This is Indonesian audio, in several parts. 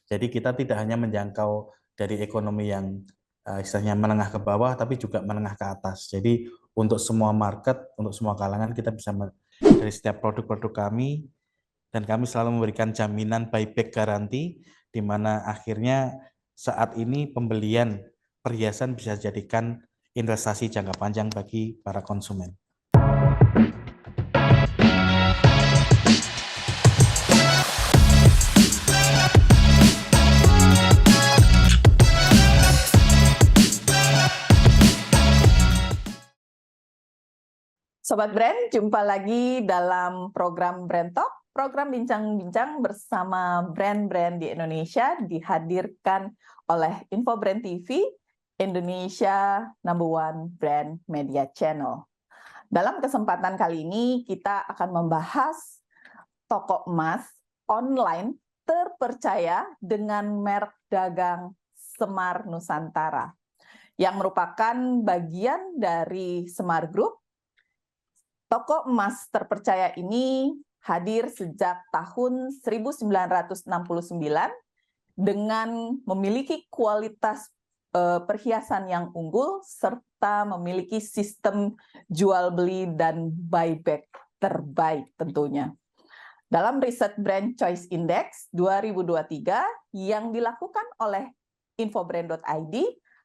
Jadi kita tidak hanya menjangkau dari ekonomi yang istilahnya menengah ke bawah, tapi juga menengah ke atas. Jadi untuk semua market, untuk semua kalangan kita bisa dari setiap produk-produk kami, dan kami selalu memberikan jaminan buyback garanti, di mana akhirnya saat ini pembelian perhiasan bisa dijadikan investasi jangka panjang bagi para konsumen. Sobat Brand, jumpa lagi dalam program Brand Talk, program bincang-bincang bersama brand-brand di Indonesia dihadirkan oleh Info Brand TV, Indonesia #1 brand media channel. Dalam kesempatan kali ini kita akan membahas toko emas online terpercaya dengan merek dagang Semar Nusantara, yang merupakan bagian dari Semar Group. Toko emas terpercaya ini hadir sejak tahun 1969 dengan memiliki kualitas perhiasan yang unggul serta memiliki sistem jual beli dan buyback terbaik tentunya. Dalam riset Brand Choice Index 2023 yang dilakukan oleh infobrand.id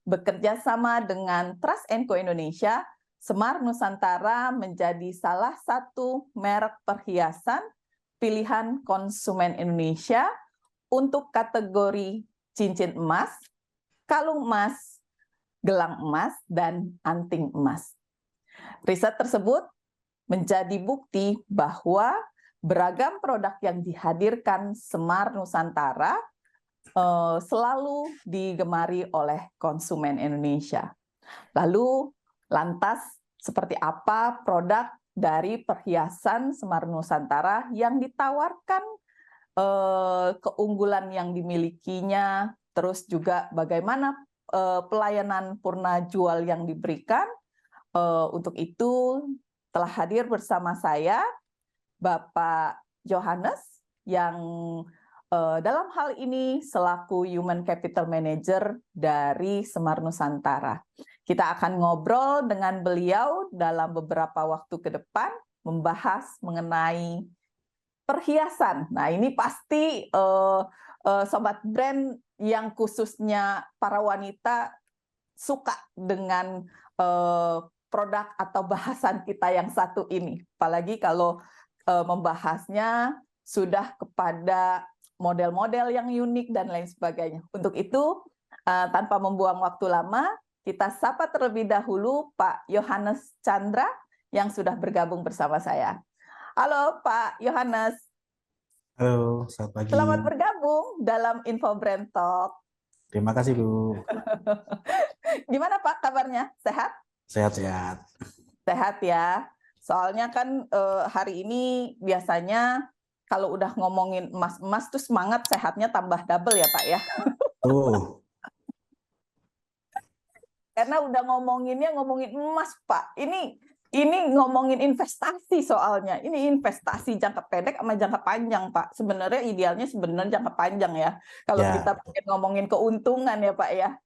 bekerja sama dengan Trust & Co Indonesia, Semar Nusantara menjadi salah satu merek perhiasan pilihan konsumen Indonesia untuk kategori cincin emas, kalung emas, gelang emas, dan anting emas. Riset tersebut menjadi bukti bahwa beragam produk yang dihadirkan Semar Nusantara selalu digemari oleh konsumen Indonesia. Lalu, lantas seperti apa produk dari perhiasan Semar Nusantara yang ditawarkan, keunggulan yang dimilikinya, terus juga bagaimana pelayanan purna jual yang diberikan. Untuk itu telah hadir bersama saya Bapak Johannes yang dalam hal ini selaku Human Capital Manager dari Semar Nusantara. Kita akan ngobrol dengan beliau dalam beberapa waktu ke depan, membahas mengenai perhiasan. Nah, ini pasti Sobat Brand yang khususnya para wanita suka dengan produk atau bahasan kita yang satu ini. Apalagi kalau membahasnya sudah kepada model-model yang unik dan lain sebagainya. Untuk itu, tanpa membuang waktu lama, kita sapa terlebih dahulu Pak Yohanes Chandra yang sudah bergabung bersama saya. Halo Pak Yohanes. Halo, selamat pagi. Selamat bergabung dalam Info Brand Talk. Terima kasih, Bu. Gimana Pak kabarnya? Sehat? Sehat-sehat. Sehat ya. Soalnya kan hari ini biasanya kalau udah ngomongin emas-emas tuh semangat sehatnya tambah double ya Pak ya. Karena udah ngomongin emas Pak. Ini ngomongin investasi soalnya. Ini investasi jangka pendek sama jangka panjang Pak. Sebenarnya idealnya jangka panjang ya. Kalau kita pengen ngomongin keuntungan ya Pak ya.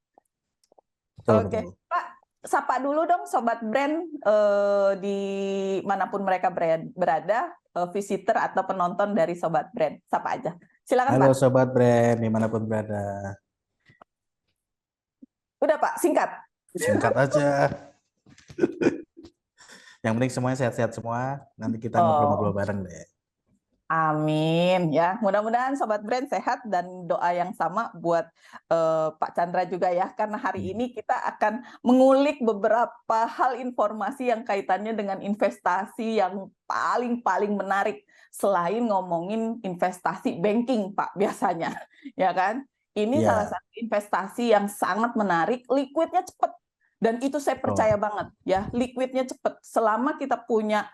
Oke, Pak, sapa dulu dong Sobat Brand di manapun mereka berada, visitor atau penonton dari Sobat Brand. Sapa aja. Silakan Halo Pak. Sobat Brand, dimanapun berada. Udah Pak, singkat. Singkat aja. Yang penting semuanya sehat-sehat semua. Nanti kita ngobrol-ngobrol bareng deh. Amin ya, mudah-mudahan Sobat Brand sehat dan doa yang sama buat Pak Chandra juga ya, karena hari ini kita akan mengulik beberapa hal informasi yang kaitannya dengan investasi yang paling menarik selain ngomongin investasi banking Pak biasanya, ya kan? Ini salah satu investasi yang sangat menarik, liquidnya cepat dan itu saya percaya banget ya, liquidnya cepat. Selama kita punya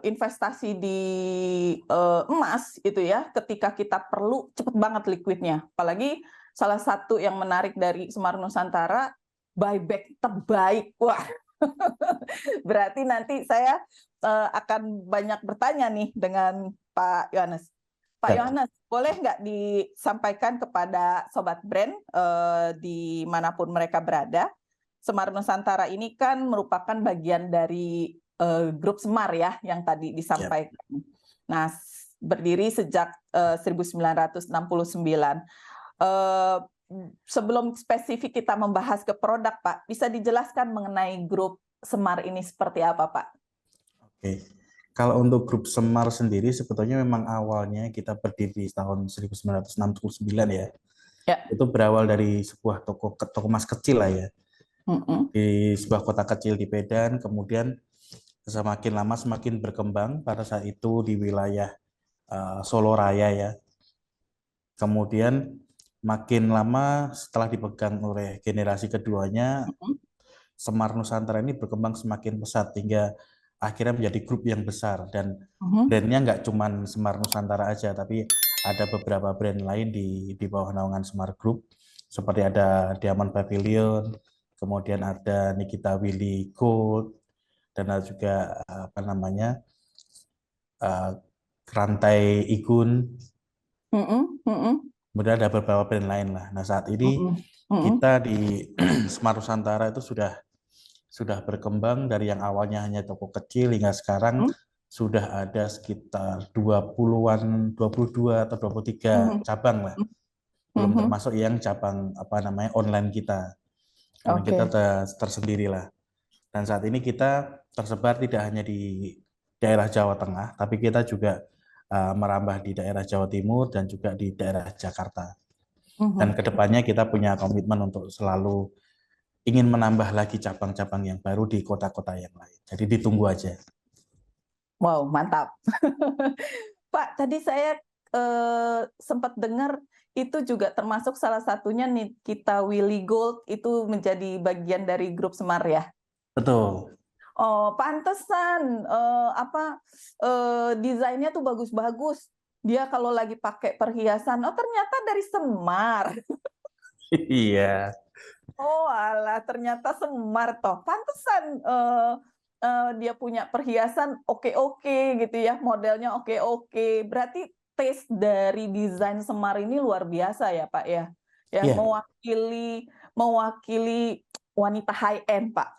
investasi di emas itu ya, ketika kita perlu cepet banget liquidnya. Apalagi salah satu yang menarik dari Semar Nusantara, buyback terbaik. Wah, berarti nanti saya akan banyak bertanya nih dengan Pak Yohanes. Pak Ya, Yohanes, boleh nggak disampaikan kepada Sobat Brand dimanapun mereka berada, Semar Nusantara ini kan merupakan bagian dari grup Semar ya, yang tadi ya. disampaikan. Nah, berdiri sejak 1969. Eh, Sebelum spesifik kita membahas ke produk, Pak, bisa dijelaskan mengenai grup Semar ini seperti apa, Pak? Oke. Kalau untuk grup Semar sendiri sebetulnya memang awalnya kita berdiri tahun 1969 ya. Ya. Itu berawal dari sebuah toko mas kecil lah ya. Mm-mm. Di sebuah kota kecil di Medan, kemudian semakin lama semakin berkembang pada saat itu di wilayah Solo Raya ya. Kemudian makin lama setelah dipegang oleh generasi keduanya, Mm-mm. Semar Nusantara ini berkembang semakin pesat hingga akhirnya menjadi grup yang besar dan Mhm. brandnya nggak cuma Semar Nusantara aja, tapi ada beberapa brand lain di bawah naungan Semar Group seperti ada Diamond Pavilion, kemudian ada Nikita Willy Gold, dan ada juga apa namanya eh, Rantai Igun, Mhm. Mhm. kemudian ada beberapa brand lain lah. Nah saat ini Mhm. Mhm. kita di Semar Nusantara itu sudah berkembang dari yang awalnya hanya toko kecil hingga sekarang Mhm. sudah ada sekitar 20-an, 22 atau 23 Mhm. cabang lah. Belum Mhm. termasuk yang cabang apa namanya online kita. Online kita Oke. tersendiri lah. Dan saat ini kita tersebar tidak hanya di daerah Jawa Tengah, tapi kita juga merambah di daerah Jawa Timur dan juga di daerah Jakarta. Dan Mhm. kedepannya kita punya komitmen untuk selalu ingin menambah lagi cabang-cabang yang baru di kota-kota yang lain. Jadi ditunggu aja. Wow, mantap. Pak, tadi saya sempat dengar itu juga termasuk salah satunya nih kita Willy Gold itu menjadi bagian dari grup Semar ya. Betul. Oh, pantesan desainnya tuh bagus-bagus. Dia kalau lagi pakai perhiasan, oh ternyata dari Semar. Iya. Oh, alah, ternyata Semar toh. Pantesan dia punya perhiasan oke-oke gitu ya, modelnya oke-oke. Berarti taste dari desain Semar ini luar biasa ya, Pak ya. Ya, Iya. mewakili wanita high end, Pak.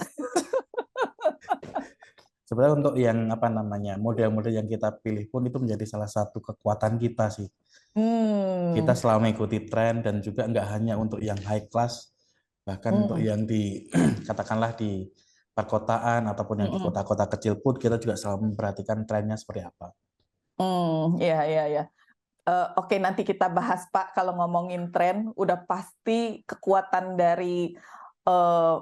Sebenarnya untuk yang apa namanya model-model yang kita pilih pun itu menjadi salah satu kekuatan kita sih. Kita Hmm. selalu mengikuti tren dan juga nggak hanya untuk yang high class, bahkan untuk Hmm. yang di katakanlah di perkotaan ataupun yang di Hmm. kota-kota kecil pun kita juga selalu memperhatikan trennya seperti apa. Ya, ya, ya. Oke, nanti kita bahas Pak. Kalau ngomongin tren, udah pasti kekuatan dari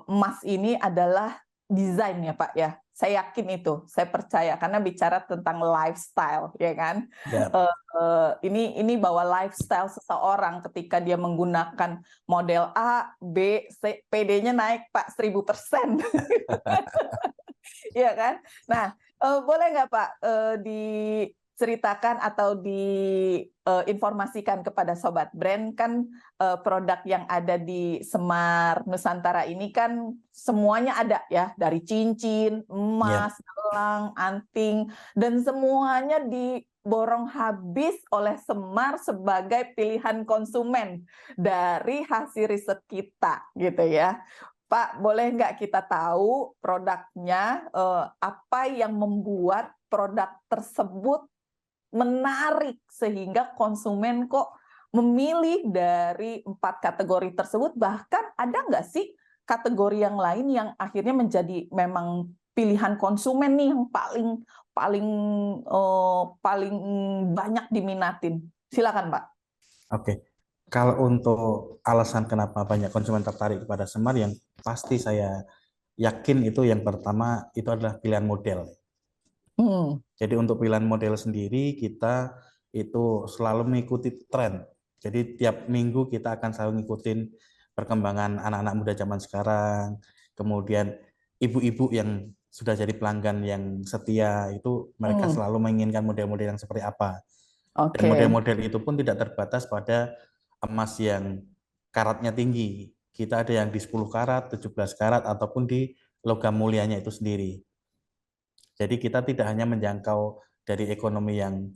emas ini adalah desain ya Pak ya. Saya yakin itu, saya percaya karena bicara tentang lifestyle, ya kan. Ya, Ini bahwa lifestyle seseorang ketika dia menggunakan model A, B, C, PD-nya naik Pak 1000%. Iya kan? Nah, boleh nggak Pak diceritakan atau diinformasikan kepada Sobat Brand kan produk yang ada di Semar Nusantara ini kan semuanya ada ya, dari cincin, ya, emas, gelang, anting, dan semuanya diborong habis oleh Semar sebagai pilihan konsumen dari hasil riset kita gitu ya. Pak, boleh nggak kita tahu produknya, apa yang membuat produk tersebut menarik sehingga konsumen kok memilih dari 4 kategori tersebut, bahkan ada nggak sih kategori yang lain yang akhirnya menjadi memang pilihan konsumen nih yang paling paling paling banyak diminatin? Silakan, Pak. oke. Kalau untuk alasan kenapa banyak konsumen tertarik kepada Semar, yang pasti saya yakin itu yang pertama itu adalah pilihan model. Hmm. Jadi untuk pilihan model sendiri kita itu selalu mengikuti tren. Jadi tiap minggu kita akan selalu ngikutin perkembangan anak-anak muda zaman sekarang. Kemudian ibu-ibu yang sudah jadi pelanggan yang setia itu mereka Hmm. selalu menginginkan model-model yang seperti apa. Dan Oke. model-model itu pun tidak terbatas pada emas yang karatnya tinggi. Kita ada yang di 10 karat, 17 karat ataupun di logam mulianya itu sendiri. Jadi kita tidak hanya menjangkau dari ekonomi yang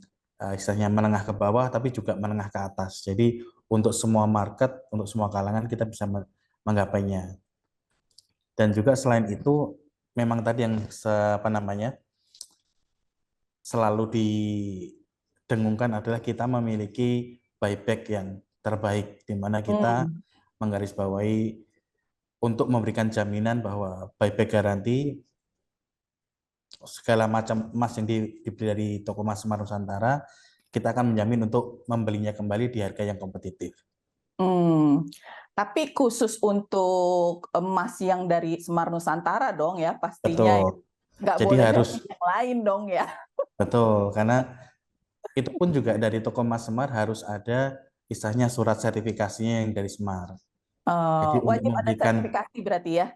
istilahnya menengah ke bawah, tapi juga menengah ke atas. Jadi untuk semua market, untuk semua kalangan kita bisa menggapainya. Dan juga selain itu, memang tadi yang selalu didengungkan adalah kita memiliki buyback yang terbaik, di mana kita menggarisbawahi untuk memberikan jaminan bahwa buyback garanti segala macam emas yang dibeli dari toko emas Semar Nusantara, kita akan menjamin untuk membelinya kembali di harga yang kompetitif. Tapi khusus untuk emas yang dari Semar Nusantara dong ya, pastinya Betul. nggak Jadi boleh harus dari yang lain dong ya. betul, karena itu pun juga dari toko emas Semar harus ada istilahnya surat sertifikasinya yang dari Semar. Jadi untuk Wajib ada memberikan, sertifikasi berarti ya.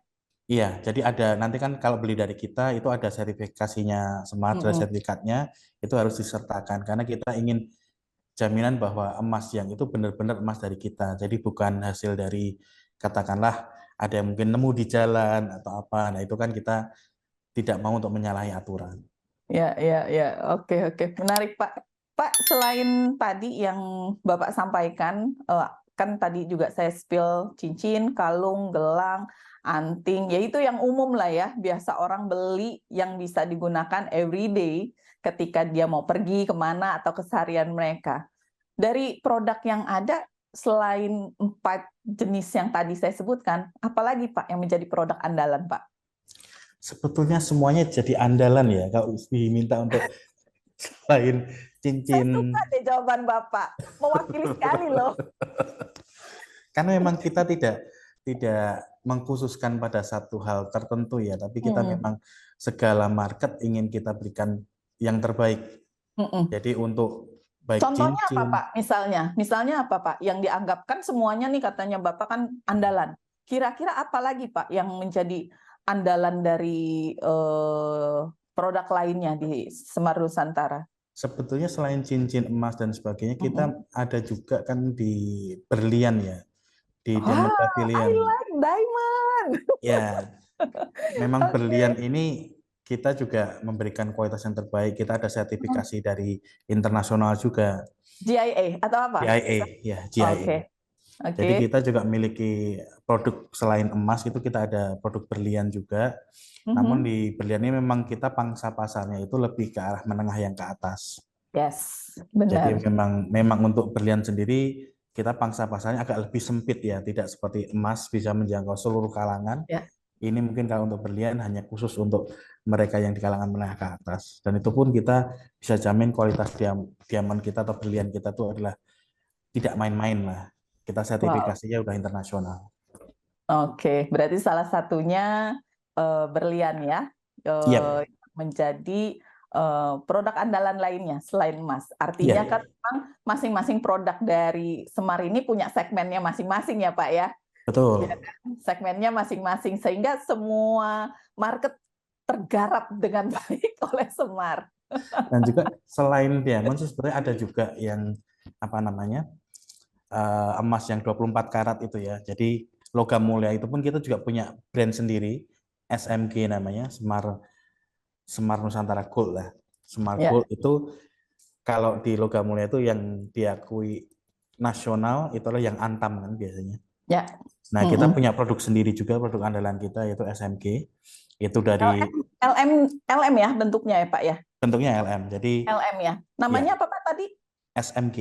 iya, jadi ada nanti kan kalau beli dari kita itu ada sertifikasinya Semar, ada Mm-mm. sertifikatnya itu harus disertakan karena kita ingin jaminan bahwa emas yang itu benar-benar emas dari kita. Jadi bukan hasil dari katakanlah ada yang mungkin nemu di jalan atau apa. Nah, itu kan kita tidak mau untuk menyalahi aturan. Ya, ya, ya. Oke, oke. Menarik, Pak. Pak, selain tadi yang Bapak sampaikan, kan tadi juga saya spill cincin, kalung, gelang, anting, ya itu yang umum lah ya. Biasa orang beli yang bisa digunakan everyday ketika dia mau pergi kemana atau keseharian mereka. Dari produk yang ada, selain 4 jenis yang tadi saya sebutkan, apalagi Pak yang menjadi produk andalan, Pak? Sebetulnya semuanya jadi andalan ya kalau diminta untuk selain Saya cincin. suka deh jawaban Bapak. Mewakili sekali loh. Karena memang kita tidak mengkhususkan pada satu hal tertentu ya, tapi kita memang segala market ingin kita berikan yang terbaik. Jadi untuk baik Contohnya apa cincin, Pak? Misalnya apa Pak? Yang dianggapkan semuanya nih katanya Bapak kan andalan. Kira-kira apa lagi Pak yang menjadi andalan dari produk lainnya di Semar Nusantara? sebetulnya selain cincin emas dan sebagainya, kita ada juga kan di berlian ya, di Wah, Diamond I Pavilion. like diamond. Ya, memang berlian Oke. ini kita juga memberikan kualitas yang terbaik. Kita ada sertifikasi dari internasional juga, GIA atau apa? GIA, ya GIA. Oke, oke. Jadi kita juga memiliki produk selain emas itu kita ada produk berlian juga. Namun di berlian ini memang kita pangsa pasarnya itu lebih ke arah menengah yang ke atas. Yes, Jadi benar. memang untuk berlian sendiri kita pangsa pasarnya agak lebih sempit ya, tidak seperti emas bisa menjangkau seluruh kalangan. Ya. Ini mungkin kalau untuk berlian hanya khusus untuk mereka yang di kalangan menengah ke atas. Dan itu pun kita bisa jamin kualitas diamond kita atau berlian kita itu adalah tidak main-main lah. Kita Wow. sertifikasinya udah internasional. Oke, berarti salah satunya berlian ya, Iya, menjadi produk andalan lainnya selain emas. Artinya iya, kan memang masing-masing produk dari Semar ini punya segmennya masing-masing ya Pak ya. Ya betul. kan? Segmennya masing-masing sehingga semua market tergarap dengan baik oleh Semar. Dan juga selain diamond sih sebenarnya ada juga yang apa namanya emas yang 24 karat itu ya. Jadi logam mulia itu pun kita juga punya brand sendiri, SMG namanya, Semar Semar Nusantara Gold lah. Semar Ya, Gold itu kalau di logam mulia itu yang diakui nasional itu adalah yang Antam kan biasanya. ya. Nah, kita punya produk sendiri juga, produk andalan kita yaitu SMG. Itu dari LM, LM ya bentuknya ya Pak ya. bentuknya LM. Jadi LM ya. ya Namanya apa Pak tadi? SMG.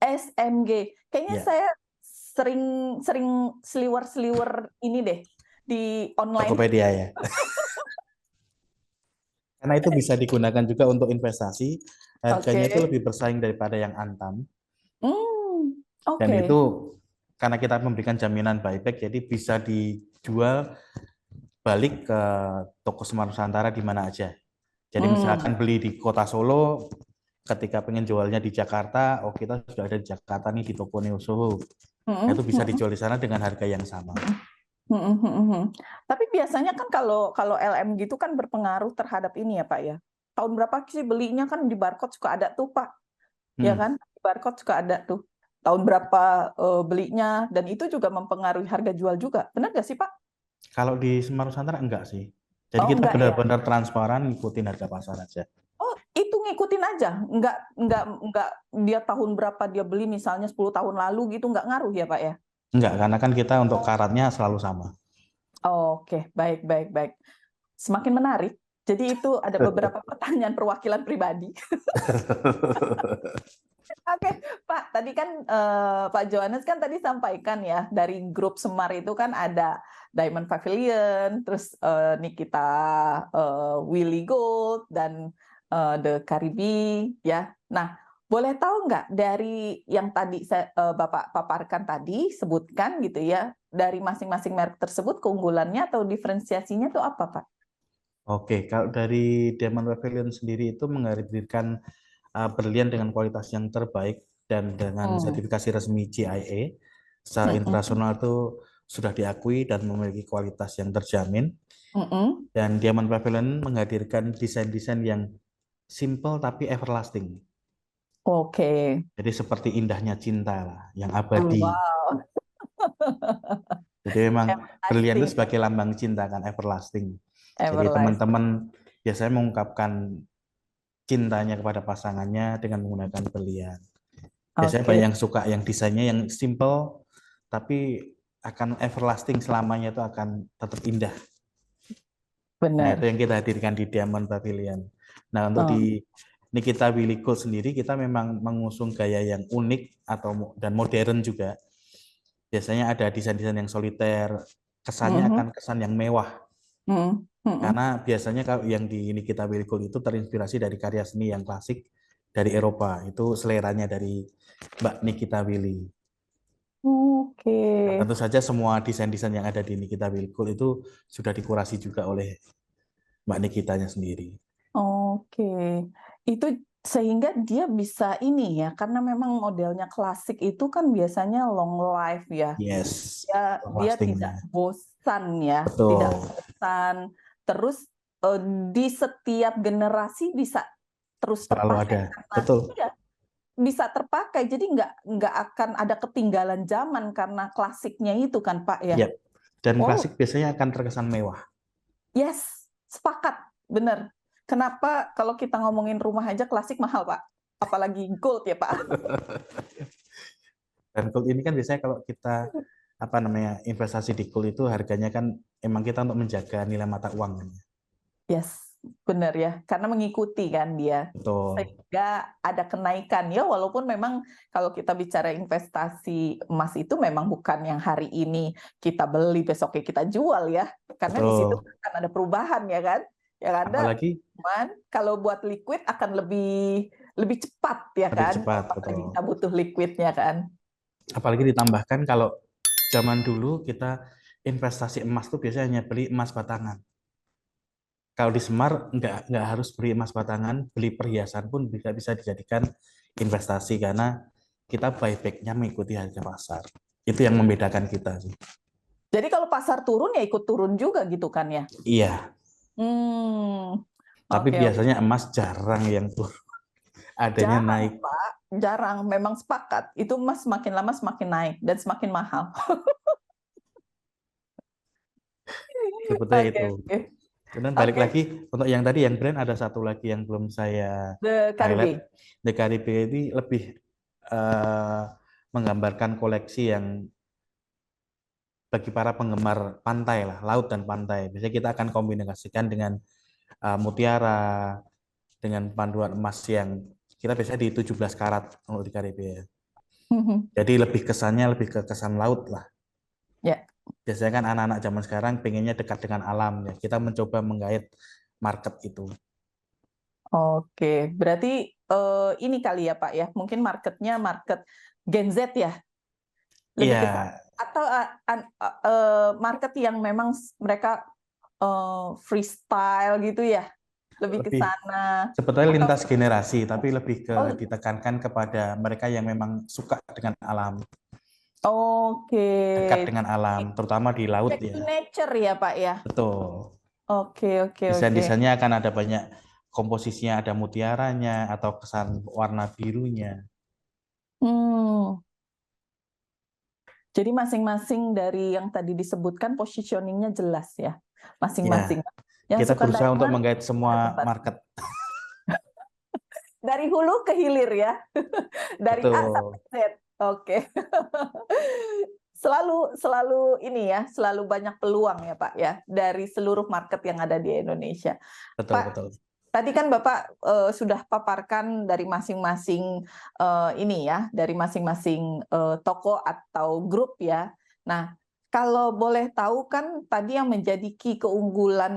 SMG. Kayaknya Ya, saya sering sering seliwer-seliwer ini deh di online. Tokopedia ya. Karena itu bisa digunakan juga untuk investasi. Harganya itu Oke. lebih bersaing daripada yang Antam. Dan Oke. itu karena kita memberikan jaminan buyback, jadi bisa dijual balik ke toko Semar Nusantara di mana aja. Jadi Hmm. misalkan beli di kota Solo, ketika pengen jualnya di Jakarta, oh kita sudah ada di Jakarta nih di toko Neo Soho. Nah, itu bisa dijual di sana dengan harga yang sama. Tapi biasanya kan kalau kalau LM gitu kan berpengaruh terhadap ini ya Pak ya. Tahun berapa sih belinya kan di barcode suka ada tuh Pak. Ya Hmm. kan? Di barcode suka ada tuh. Tahun berapa belinya dan itu juga mempengaruhi harga jual juga. Benar nggak sih Pak? Kalau di Semar Nusantara enggak sih. Jadi Oh kita enggak ya. benar-benar transparan ngikutin harga pasar aja. Oh, itu ngikutin aja, nggak dia tahun berapa dia beli, misalnya 10 tahun lalu gitu, nggak ngaruh ya Pak ya? Enggak, karena kan kita untuk karatnya selalu sama. Oke, baik, baik, baik. Semakin menarik. Jadi itu ada beberapa pertanyaan perwakilan pribadi. Oke, Pak, tadi kan Pak Johannes kan tadi sampaikan ya, dari grup Semar itu kan ada Diamond Pavilion, terus Nikita Willy Gold, dan The Caribbean ya. Nah, boleh tahu nggak dari yang tadi Bapak paparkan tadi, sebutkan gitu ya, dari masing-masing merek tersebut keunggulannya atau diferensiasinya itu apa, Pak? Oke, kalau dari Diamond Pavilion sendiri itu menghadirkan berlian dengan kualitas yang terbaik dan dengan sertifikasi resmi GIA secara internasional itu sudah diakui dan memiliki kualitas yang terjamin. Dan Diamond Pavilion menghadirkan desain-desain yang simple tapi everlasting. Oke. Jadi seperti indahnya cinta lah, yang abadi. Wow, Jadi memang berlian itu everlasting, sebagai lambang cinta kan, everlasting. Jadi everlasting. teman-teman biasanya mengungkapkan cintanya kepada pasangannya dengan menggunakan berlian. Biasanya banyak Oke, yang suka yang desainnya yang simple tapi akan everlasting, selamanya itu akan tetap indah. Nah, itu benar. yang kita hadirkan di Diamond Pavilion. Nah, untuk Oh, di Nikita Willy Gold sendiri kita memang mengusung gaya yang unik dan modern juga. Biasanya ada desain-desain yang soliter, kesannya mhm, akan kesan yang mewah. mhm, mhm. Karena biasanya kalau yang di Nikita Willy Gold itu terinspirasi dari karya seni yang klasik dari Eropa. Itu seleranya dari Mbak Nikita Willy. Oke, Nah, tentu saja semua desain-desain yang ada di Nikita Willy Gold itu sudah dikurasi juga oleh Mbak Nikitanya sendiri. oke. Itu sehingga dia bisa ini ya, karena memang modelnya klasik itu kan biasanya long life ya. Yes, Dia tidak lastingnya. bosan ya, tidak Betul, bosan. Terus eh, di setiap generasi bisa terus selalu terpakai ada. karena Betul. iya, bisa terpakai, jadi nggak akan ada ketinggalan zaman karena klasiknya itu kan Pak ya. Yap. Dan Oh, klasik biasanya akan terkesan mewah. yes, sepakat, bener. Kenapa kalau kita ngomongin rumah aja klasik mahal Pak, apalagi gold ya Pak. Dan gold ini kan biasanya kalau kita apa namanya investasi di gold itu harganya kan emang kita untuk menjaga nilai mata uang kan. Yes, bener ya, karena mengikuti kan dia. Betul. Sehingga ada kenaikan ya, walaupun memang kalau kita bicara investasi emas itu memang bukan yang hari ini kita beli besoknya kita jual ya, karena di situ Betul. akan ada perubahan ya kan, yang ada Apalagi cuman kalau buat liquid akan lebih lebih cepat ya lebih kan, cepat, apalagi betul. kita butuh liquidnya kan. Apalagi ditambahkan kalau zaman dulu kita investasi emas tuh biasanya hanya beli emas batangan. Kalau di Semar nggak harus beli emas batangan, beli perhiasan pun bisa bisa dijadikan investasi karena kita buyback-nya mengikuti harga pasar. Itu yang membedakan kita sih. Jadi kalau pasar turun ya ikut turun juga gitu kan ya. Iya, Hmm, tapi oke, oke. biasanya emas jarang yang turun, adanya Jarang, naik. Pak. Jarang. Memang sepakat. Itu emas semakin lama semakin naik dan semakin mahal. Sebetulnya Oke, itu. oke. Kemudian balik Oke, lagi untuk yang tadi yang brand ada satu lagi yang belum saya The highlight. Caribbean. The Caribbean ini lebih eh, menggambarkan koleksi yang bagi para penggemar pantai lah, laut dan pantai. Biasanya kita akan kombinasikan dengan mutiara, dengan panduan emas yang kita biasanya di 17 karat untuk di Karibia. Jadi lebih kesannya lebih ke kesan laut lah. Ya, Biasanya kan anak-anak zaman sekarang pengennya dekat dengan alam ya. Kita mencoba menggait market itu. oke. Berarti ini kali ya Pak ya, mungkin marketnya market Gen Z ya, lebih ke sana. Iya, Atau market yang memang mereka freestyle gitu ya, lebih ke lebih sana. sebetulnya Atau lintas generasi, tapi lebih ke oh, ditekankan kepada mereka yang memang suka dengan alam, oke. dekat dengan alam, terutama di laut Back to ya. nature ya Pak ya. Betul. Oke, oke, oke. Desain-desainnya akan ada banyak komposisinya, ada mutiaranya atau kesan warna birunya. Hmm. Jadi masing-masing dari yang tadi disebutkan positioningnya jelas ya, Ya, masing-masing. Yang kita suka berusaha untuk diamond menggait ada semua tempat. market. dari hulu ke hilir ya, dari A sampai Betul, Z. Oke. Selalu ini ya, selalu banyak peluang ya Pak ya dari seluruh market yang ada di Indonesia. betul, Pak, betul. tadi kan Bapak sudah paparkan dari masing-masing ini ya, dari masing-masing toko atau grup ya. Nah, kalau boleh tahu kan tadi yang menjadi key keunggulan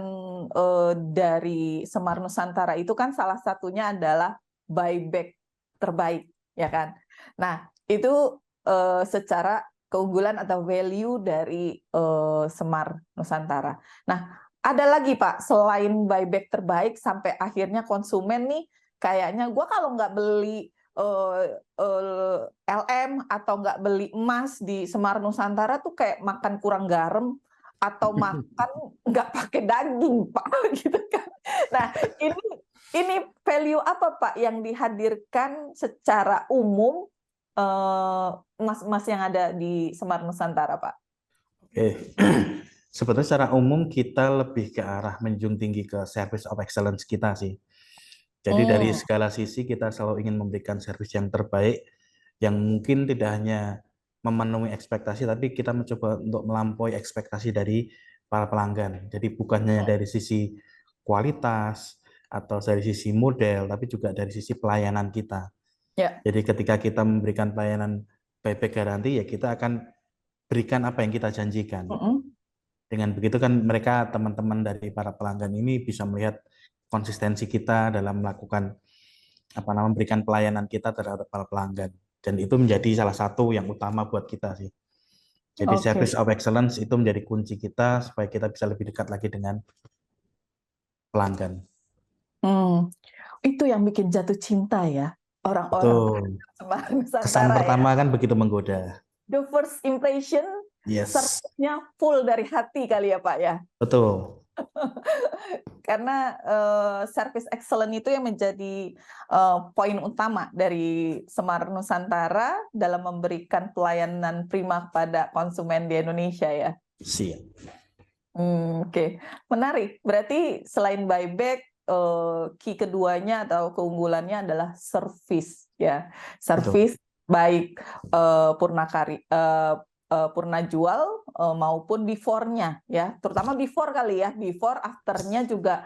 dari Semar Nusantara itu kan salah satunya adalah buyback terbaik, ya kan? Nah, itu secara keunggulan atau value dari Semar Nusantara. Nah, ada lagi Pak, selain buyback terbaik sampai akhirnya konsumen nih kayaknya gue kalau nggak beli LM atau nggak beli emas di Semar Nusantara tuh kayak makan kurang garam atau makan nggak pakai daging Pak gitu kan. Nah, ini value apa Pak yang dihadirkan secara umum emas-emas yang ada di Semar Nusantara Pak? Oke. Sebetulnya secara umum kita lebih ke arah menjunjung tinggi ke service of excellence kita sih. Jadi dari Hmm, segala sisi kita selalu ingin memberikan servis yang terbaik, yang mungkin tidak hanya memenuhi ekspektasi, tapi kita mencoba untuk melampaui ekspektasi dari para pelanggan. Jadi bukannya dari sisi kualitas atau dari sisi model, tapi juga dari sisi pelayanan kita. ya. Jadi ketika kita memberikan pelayanan buyback garanti, ya kita akan berikan apa yang kita janjikan. Mm-mm. Dengan begitu kan mereka teman-teman dari para pelanggan ini bisa melihat konsistensi kita dalam melakukan memberikan pelayanan kita terhadap para pelanggan. Dan itu menjadi salah satu yang utama buat kita sih. Jadi Oke. service of excellence itu menjadi kunci kita supaya kita bisa lebih dekat lagi dengan pelanggan. Hmm. Itu yang bikin jatuh cinta ya orang-orang Betul. terhadap Semar Kesan Nusantara ya. pertama kan begitu menggoda. The first impression, Yes, servisnya full dari hati kali ya Pak ya. betul. Karena service excellent itu yang menjadi poin utama dari Semar Nusantara dalam memberikan pelayanan prima kepada konsumen di Indonesia ya. Siap. Oke, menarik. Berarti selain buyback, key keduanya atau keunggulannya adalah service ya, Betul. service baik Purna jual maupun before-nya ya, terutama before kali ya, before after-nya juga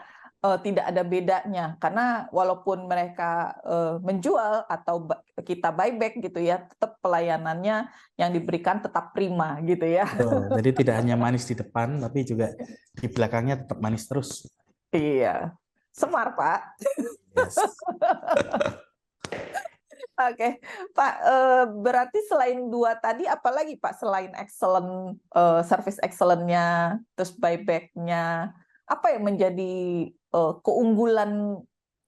tidak ada bedanya karena walaupun mereka menjual atau kita buyback gitu ya, tetap pelayanannya yang diberikan tetap prima gitu ya. Betul. Jadi tidak hanya manis di depan, tapi juga di belakangnya tetap manis terus. Iya, Semar, Pak. Yes. Oke, Pak. Berarti selain dua tadi, apalagi Pak? Selain excellent, service excellent-nya, terus buyback-nya, apa yang menjadi keunggulan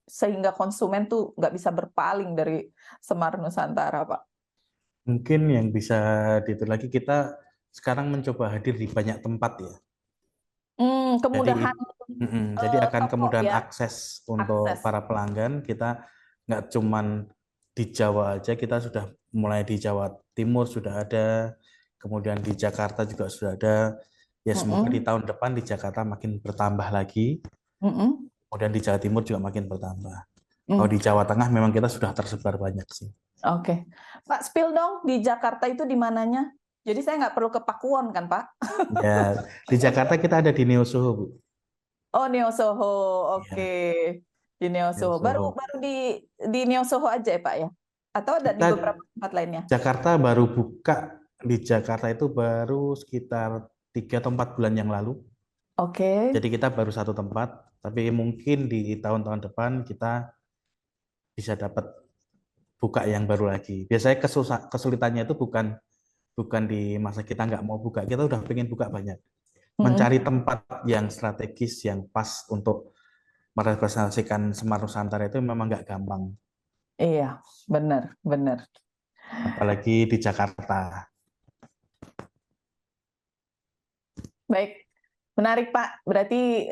sehingga konsumen tuh nggak bisa berpaling dari Semar Nusantara, Pak? Mungkin yang bisa dihitung lagi kita sekarang mencoba hadir di banyak tempat ya. Jadi, Kemudahan jadi akan toko kemudahan ya, akses untuk akses. para pelanggan. Kita nggak cuman di Jawa aja, kita sudah mulai di Jawa Timur sudah ada, kemudian di Jakarta juga sudah ada. Ya semoga di Mm-mm, tahun depan di Jakarta makin bertambah lagi, mm-mm, kemudian di Jawa Timur juga makin bertambah. Kalau mm. di Jawa Tengah memang kita sudah tersebar banyak sih. Oke, Pak, spill dong di Jakarta itu di mananya? Jadi saya nggak perlu ke Pakuwon kan, Pak? Ya, di Jakarta kita ada di Neo Soho, Bu. Oh, Neo Soho, oke. Ya, Di Neo Neo Soho. Baru Soho. baru di Neo Soho aja ya, Pak ya? Atau ada di Kita beberapa tempat lainnya? Jakarta baru buka di Jakarta itu baru sekitar 3 atau 4 bulan yang lalu. Oke. Jadi kita baru satu tempat, tapi mungkin di tahun-tahun depan kita bisa dapat buka yang baru lagi. Biasanya kesulitannya itu bukan bukan di masa kita nggak mau buka, kita udah pengen buka banyak. Mencari Mm-mm. tempat yang strategis, yang pas untuk merepresentasikan Semar Nusantara itu memang nggak gampang, Iya, benar, benar. apalagi di Jakarta. Baik, menarik Pak. Berarti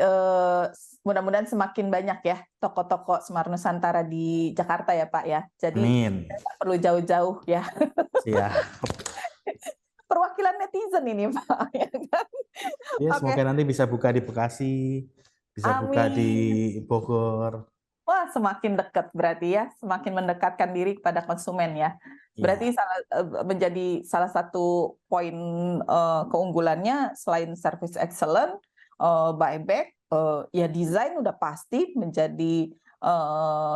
mudah-mudahan semakin banyak ya toko-toko Semar Nusantara di Jakarta ya Pak ya. Jadi Amin. nggak perlu jauh-jauh ya. Siap. Perwakilan netizen ini Pak. Ya kan? Ya, Oke, semoga nanti bisa buka di Bekasi, bisa buka di amin. Bogor. Wah, semakin dekat berarti ya, semakin mendekatkan diri kepada konsumen ya. Berarti Ya, menjadi salah satu poin keunggulannya selain service excellent, buyback, ya desain udah pasti menjadi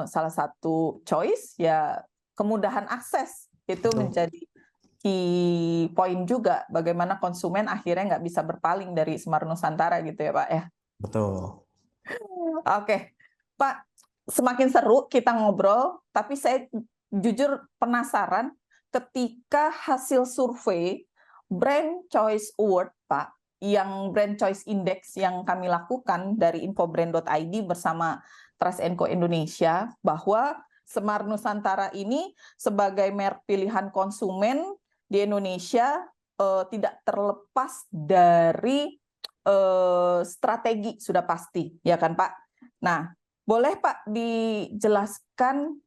salah satu choice ya, kemudahan akses itu betul. menjadi key point juga, bagaimana konsumen akhirnya nggak bisa berpaling dari Smart Nusantara gitu ya Pak ya. Betul. Oke, Pak, semakin seru kita ngobrol, tapi saya jujur penasaran ketika hasil survei Brand Choice Award, Pak, yang Brand Choice Index yang kami lakukan dari infobrand.id bersama Trust Co Indonesia, bahwa Smart Nusantara ini sebagai merek pilihan konsumen di Indonesia tidak terlepas dari strategi sudah pasti, ya kan Pak? Nah, boleh Pak dijelaskan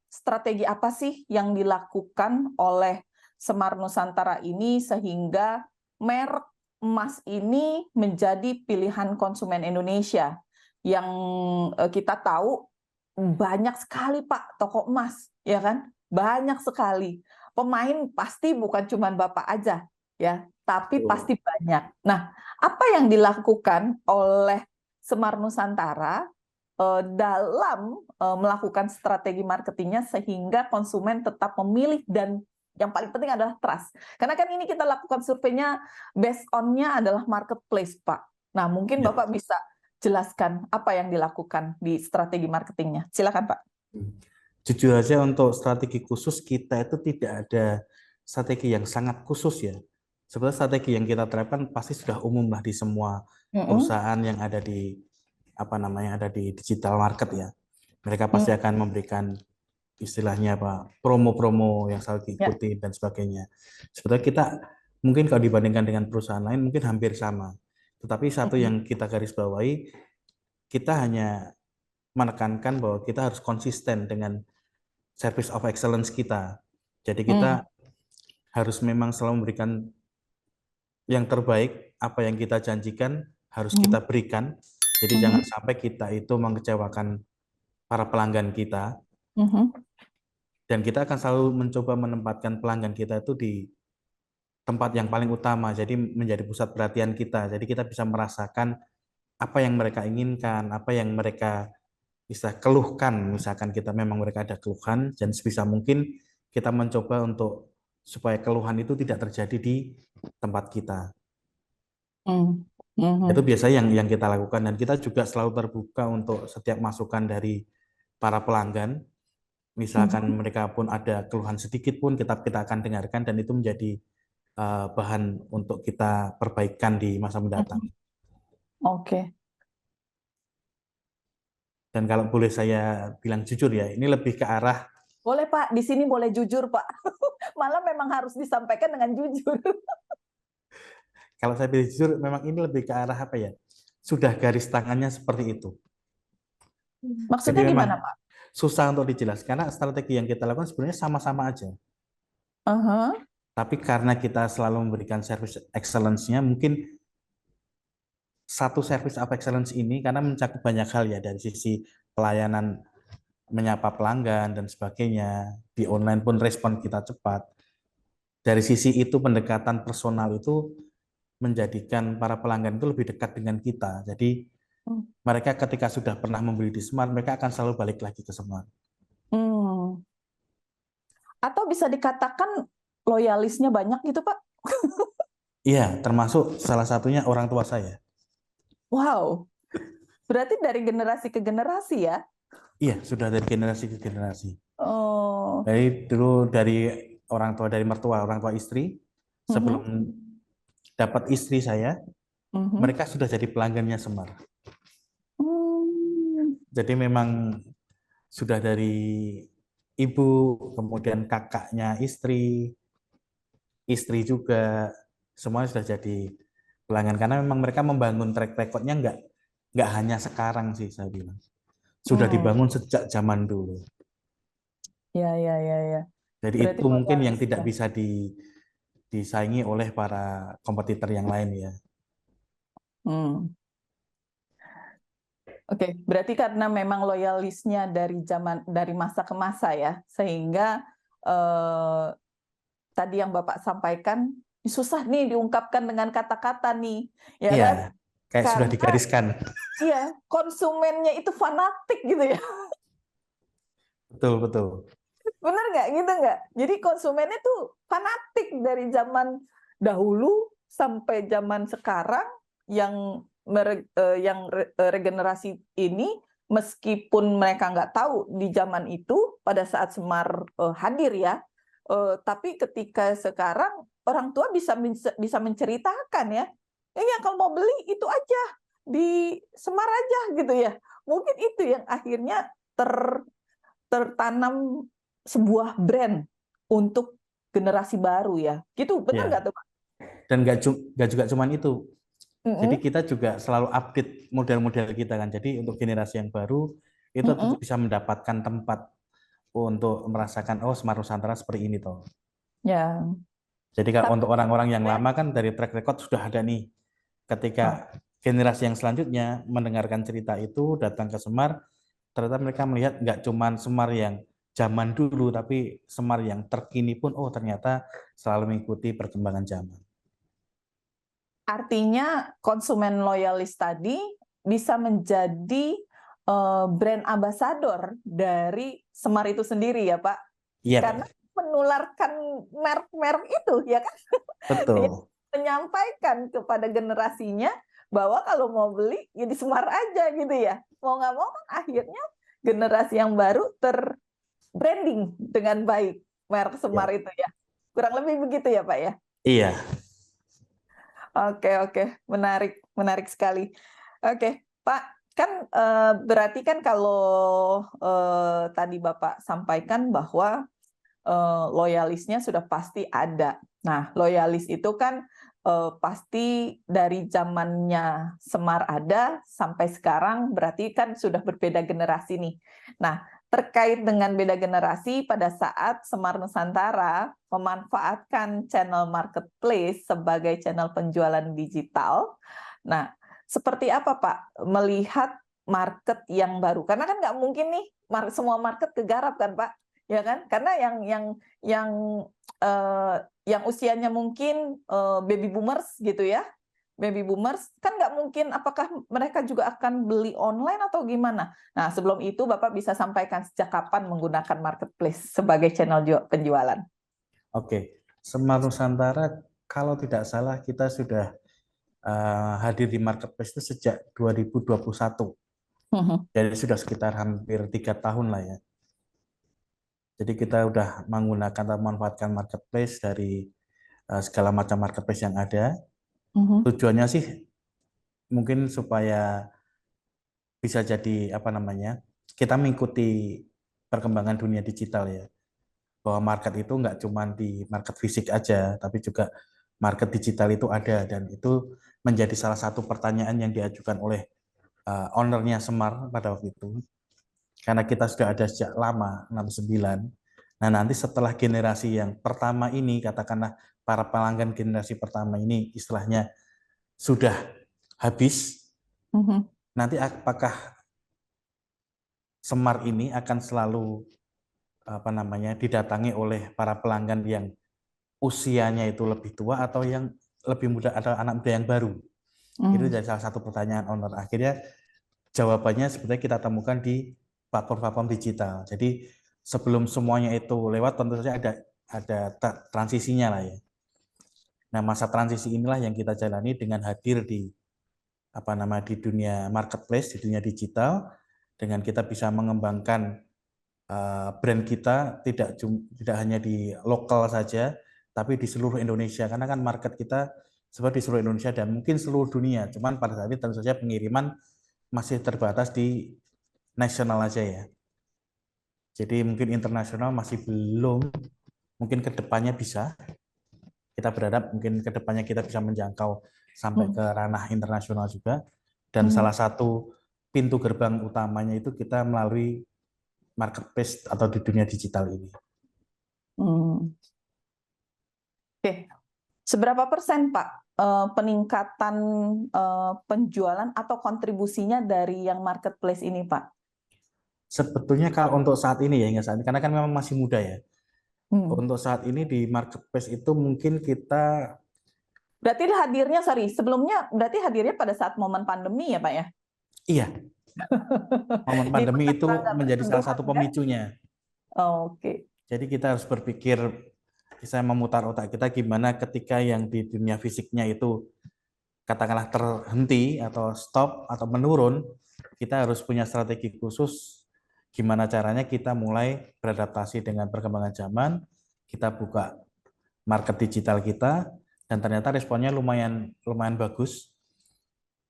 strategi apa sih yang dilakukan oleh Smart Nusantara ini sehingga merek emas ini menjadi pilihan konsumen Indonesia, yang kita tahu banyak sekali Pak toko emas, ya kan? Banyak sekali. Pemain pasti bukan cuma Bapak aja, ya, tapi pasti banyak. Nah, apa yang dilakukan oleh Smart Nusantara dalam melakukan strategi marketingnya sehingga konsumen tetap memilih, dan yang paling penting adalah trust. Karena kan ini kita lakukan surveinya based on-nya adalah marketplace, Pak. Nah, mungkin Ya. Bapak bisa jelaskan apa yang dilakukan di strategi marketingnya. Silakan, Pak. Jujur aja untuk strategi khusus kita itu tidak ada strategi yang sangat khusus ya. Sebenarnya strategi yang kita terapkan pasti sudah umum lah di semua perusahaan yang ada di ada di digital market ya. Mereka pasti akan memberikan istilahnya apa promo-promo yang selalu Ya. diikuti dan sebagainya. Sebetulnya kita mungkin kalau dibandingkan dengan perusahaan lain mungkin hampir sama. Tetapi satu yang kita garis bawahi, kita hanya menekankan bahwa kita harus konsisten dengan service of excellence kita. Jadi kita harus memang selalu memberikan yang terbaik, apa yang kita janjikan harus kita berikan. Jadi jangan sampai kita itu mengecewakan para pelanggan kita, dan kita akan selalu mencoba menempatkan pelanggan kita itu di tempat yang paling utama, jadi menjadi pusat perhatian kita. Jadi kita bisa merasakan apa yang mereka inginkan, apa yang mereka bisa keluhkan. Misalkan kita memang mereka ada keluhan, dan sebisa mungkin kita mencoba untuk supaya keluhan itu tidak terjadi di tempat kita. Itu biasanya yang kita lakukan, dan kita juga selalu terbuka untuk setiap masukan dari para pelanggan. Misalkan mereka pun ada keluhan sedikit pun kita akan dengarkan, dan itu menjadi bahan untuk kita perbaikan di masa mendatang. Oke. Dan kalau boleh saya bilang jujur ya, ini lebih ke arah, Boleh Pak, di sini boleh jujur Pak. Malah memang harus disampaikan dengan jujur. kalau saya pilih jujur, memang ini lebih ke arah apa ya, sudah garis tangannya seperti itu. Jadi Maksudnya memang gimana Pak? susah untuk dijelaskan, karena strategi yang kita lakukan sebenarnya sama-sama aja. Tapi karena kita selalu memberikan service excellence-nya, mungkin satu service of excellence ini karena mencakup banyak hal ya, dari sisi pelayanan menyapa pelanggan dan sebagainya. Di online pun respon kita cepat. Dari sisi itu pendekatan personal itu menjadikan para pelanggan itu lebih dekat dengan kita. Jadi mereka ketika sudah pernah membeli di Smart, mereka akan selalu balik lagi ke Smart. Atau bisa dikatakan loyalisnya banyak gitu Pak? Iya, termasuk salah satunya orang tua saya. Wow, berarti dari generasi ke generasi ya? Iya, sudah dari generasi ke generasi. Oh. Dari dulu dari orang tua, dari mertua, orang tua istri, sebelum dapat istri saya, mereka sudah jadi pelanggannya Semar. Jadi memang sudah dari ibu, kemudian kakaknya istri juga, semuanya sudah jadi pelanggan, karena memang mereka membangun track recordnya nggak hanya sekarang sih, saya bilang sudah dibangun sejak zaman dulu. Ya, ya, ya, ya. Jadi Berarti itu mungkin yang loyalis, tidak ya. bisa disaingi oleh para kompetitor yang lain ya. Oke, berarti karena memang loyalisnya dari masa ke masa ya, sehingga tadi yang Bapak sampaikan susah nih diungkapkan dengan kata-kata nih, ya Iya, kan? kayak sudah Karena digariskan. iya, konsumennya itu fanatik gitu ya. Betul, betul. Bener nggak gitu nggak? Jadi konsumennya tuh fanatik dari zaman dahulu sampai zaman sekarang yang regenerasi ini, meskipun mereka nggak tahu di zaman itu pada saat Semar hadir ya, tapi ketika sekarang orang tua bisa menceritakan ya, ya kalau mau beli itu aja di Semar aja gitu ya. Mungkin itu yang akhirnya tertanam sebuah brand untuk generasi baru ya. Gitu, benar Ya. nggak tuh, Pak? Dan nggak juga cuman itu. Jadi Mm-mm, kita juga selalu update model-model kita kan. Jadi untuk generasi yang baru itu mm-mm. bisa mendapatkan tempat untuk merasakan oh Smart Nusantara seperti ini toh. Ya, Jadi kalau tapi untuk orang-orang yang lama kan dari track record sudah ada nih. oh, Ketika generasi yang selanjutnya mendengarkan cerita itu datang ke Semar, ternyata mereka melihat nggak cuman Semar yang zaman dulu, tapi Semar yang terkini pun oh ternyata selalu mengikuti perkembangan zaman. artinya konsumen loyalis tadi bisa menjadi brand ambassador dari Semar itu sendiri ya, Pak. Karena Iya, menularkan merek-merek itu ya kan. Dia betul. menyampaikan kepada generasinya bahwa kalau mau beli ya di Semar aja gitu ya. Mau nggak mau kan akhirnya generasi yang baru terbranding dengan baik merek Semar Ya. itu ya. Kurang lebih begitu ya, Pak ya. Iya, Oke, oke, menarik, menarik sekali. Oke, Pak, kan berarti kan kalau tadi Bapak sampaikan bahwa loyalisnya sudah pasti ada. Nah, loyalis itu kan pasti dari zamannya Semar ada sampai sekarang, berarti kan sudah berbeda generasi nih. Nah, terkait dengan beda generasi, pada saat Semar Nusantara memanfaatkan channel marketplace sebagai channel penjualan digital, nah, seperti apa Pak melihat market yang baru? Karena kan nggak mungkin nih semua market kegarap kan Pak, ya kan? Karena yang yang usianya mungkin baby boomers gitu ya, baby boomers kan nggak mungkin, apakah mereka juga akan beli online atau gimana? Nah, sebelum itu Bapak bisa sampaikan sejak kapan menggunakan marketplace sebagai channel penjualan? oke. Semar Nusantara kalau tidak salah kita sudah hadir di marketplace itu sejak 2021. Jadi sudah sekitar hampir 3 tahun lah ya. Jadi kita udah menggunakan atau memanfaatkan marketplace dari segala macam marketplace yang ada. Tujuannya sih mungkin supaya bisa jadi apa namanya, kita mengikuti perkembangan dunia digital ya. Bahwa market itu nggak cuma di market fisik aja, tapi juga market digital itu ada, dan itu menjadi salah satu pertanyaan yang diajukan oleh ownernya Semar pada waktu itu. Karena kita sudah ada sejak lama, 69. Nah, nanti setelah generasi yang pertama ini, katakanlah para pelanggan generasi pertama ini istilahnya sudah habis, nanti apakah Semar ini akan selalu apa namanya didatangi oleh para pelanggan yang usianya itu lebih tua atau yang lebih muda atau anak muda yang baru? Itu jadi salah satu pertanyaan owner. Akhirnya jawabannya sebetulnya kita temukan di platform-platform digital. Jadi sebelum semuanya itu lewat, tentu saja ada transisinya lah ya. Nah, masa transisi inilah yang kita jalani dengan hadir di apa nama di dunia marketplace, di dunia digital, dengan kita bisa mengembangkan brand kita tidak hanya di lokal saja, tapi di seluruh Indonesia. Karena kan market kita seperti di seluruh Indonesia dan mungkin seluruh dunia. Cuman pada saat ini tentu saja pengiriman masih terbatas di nasional aja ya. Jadi mungkin internasional masih belum, mungkin kedepannya bisa. Kita berharap mungkin kedepannya kita bisa menjangkau sampai ke ranah internasional juga. Dan salah satu pintu gerbang utamanya itu kita melalui marketplace atau di dunia digital ini. Oke, seberapa persen Pak peningkatan penjualan atau kontribusinya dari yang marketplace ini, Pak? Sebetulnya kalau untuk saat ini ya, hingga saat ini, karena kan memang masih muda ya. Hmm. Untuk saat ini di marketplace itu mungkin kita Berarti hadirnya, sebelumnya berarti hadirnya pada saat momen pandemi ya, Pak ya? iya, momen Di pandemi masa itu menjadi salah pertumbuhan satu ya? pemicunya. Oke. Jadi kita harus berpikir, bisa memutar otak kita gimana ketika yang di dunia fisiknya itu katakanlah terhenti atau stop atau menurun, kita harus punya strategi khusus gimana caranya kita mulai beradaptasi dengan perkembangan zaman, kita buka market digital kita, dan ternyata responnya lumayan bagus.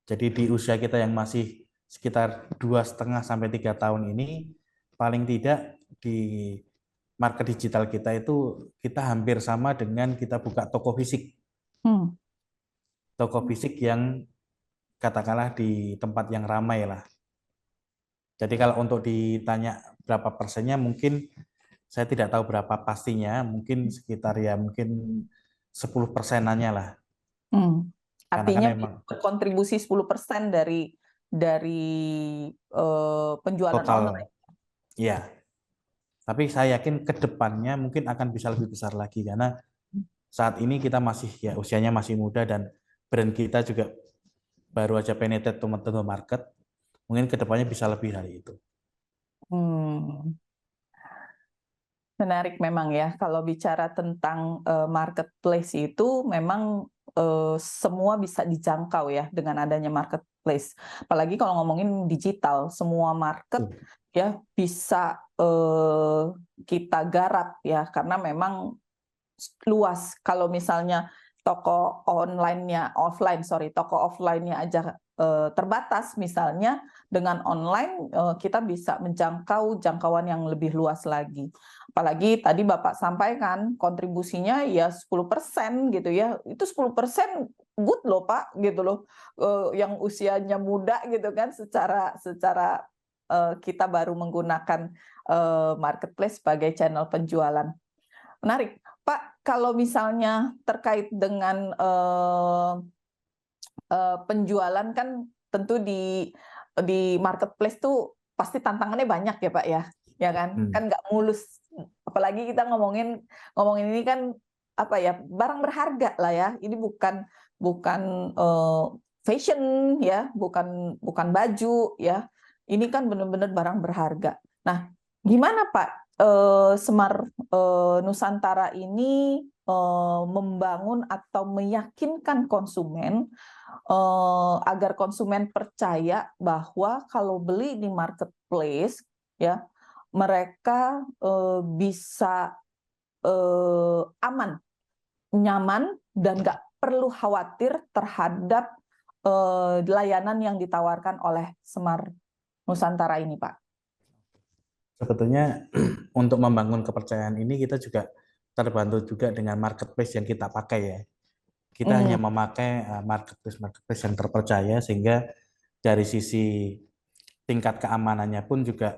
Jadi di usia kita yang masih sekitar 2,5 sampai 3 tahun ini, paling tidak di market digital kita itu kita hampir sama dengan kita buka toko fisik. Hmm. Toko fisik yang katakanlah di tempat yang ramai lah. Jadi kalau untuk ditanya berapa persennya, mungkin saya tidak tahu berapa pastinya, mungkin sekitar ya mungkin 10%-annya lah. Hmm. Karena kan Artinya memang kontribusi 10% dari penjualan total, online. ya. Tapi saya yakin ke depannya mungkin akan bisa lebih besar lagi karena saat ini kita masih ya usianya masih muda dan brand kita juga baru aja penetrate to market. Mungkin ke depannya bisa lebih dari itu. Hmm. Menarik memang ya, kalau bicara tentang marketplace itu memang semua bisa dijangkau ya dengan adanya marketplace. Apalagi kalau ngomongin digital, semua market ya bisa kita garap ya, karena memang luas. Kalau misalnya toko online-nya toko offline-nya aja terbatas, misalnya dengan online kita bisa menjangkau jangkauan yang lebih luas lagi. Apalagi tadi Bapak sampaikan kontribusinya ya 10% gitu ya. Itu 10% good loh Pak gitu loh. Yang usianya muda gitu kan, secara kita baru menggunakan marketplace sebagai channel penjualan. Menarik. Pak, kalau misalnya terkait dengan penjualan kan tentu di marketplace tuh pasti tantangannya banyak ya Pak ya kan? Kan nggak mulus. Apalagi kita ngomongin ini kan apa ya, barang berharga lah ya. Ini bukan fashion ya, bukan baju ya. Ini kan benar-benar barang berharga. Nah, gimana Pak Semar Nusantara ini membangun atau meyakinkan konsumen agar konsumen percaya bahwa kalau beli di marketplace ya mereka bisa aman, nyaman, dan nggak perlu khawatir terhadap layanan yang ditawarkan oleh Semar Nusantara ini, Pak. Sebetulnya untuk membangun kepercayaan ini kita juga terbantu juga dengan marketplace yang kita pakai ya. Kita hanya memakai marketplace yang terpercaya sehingga dari sisi tingkat keamanannya pun juga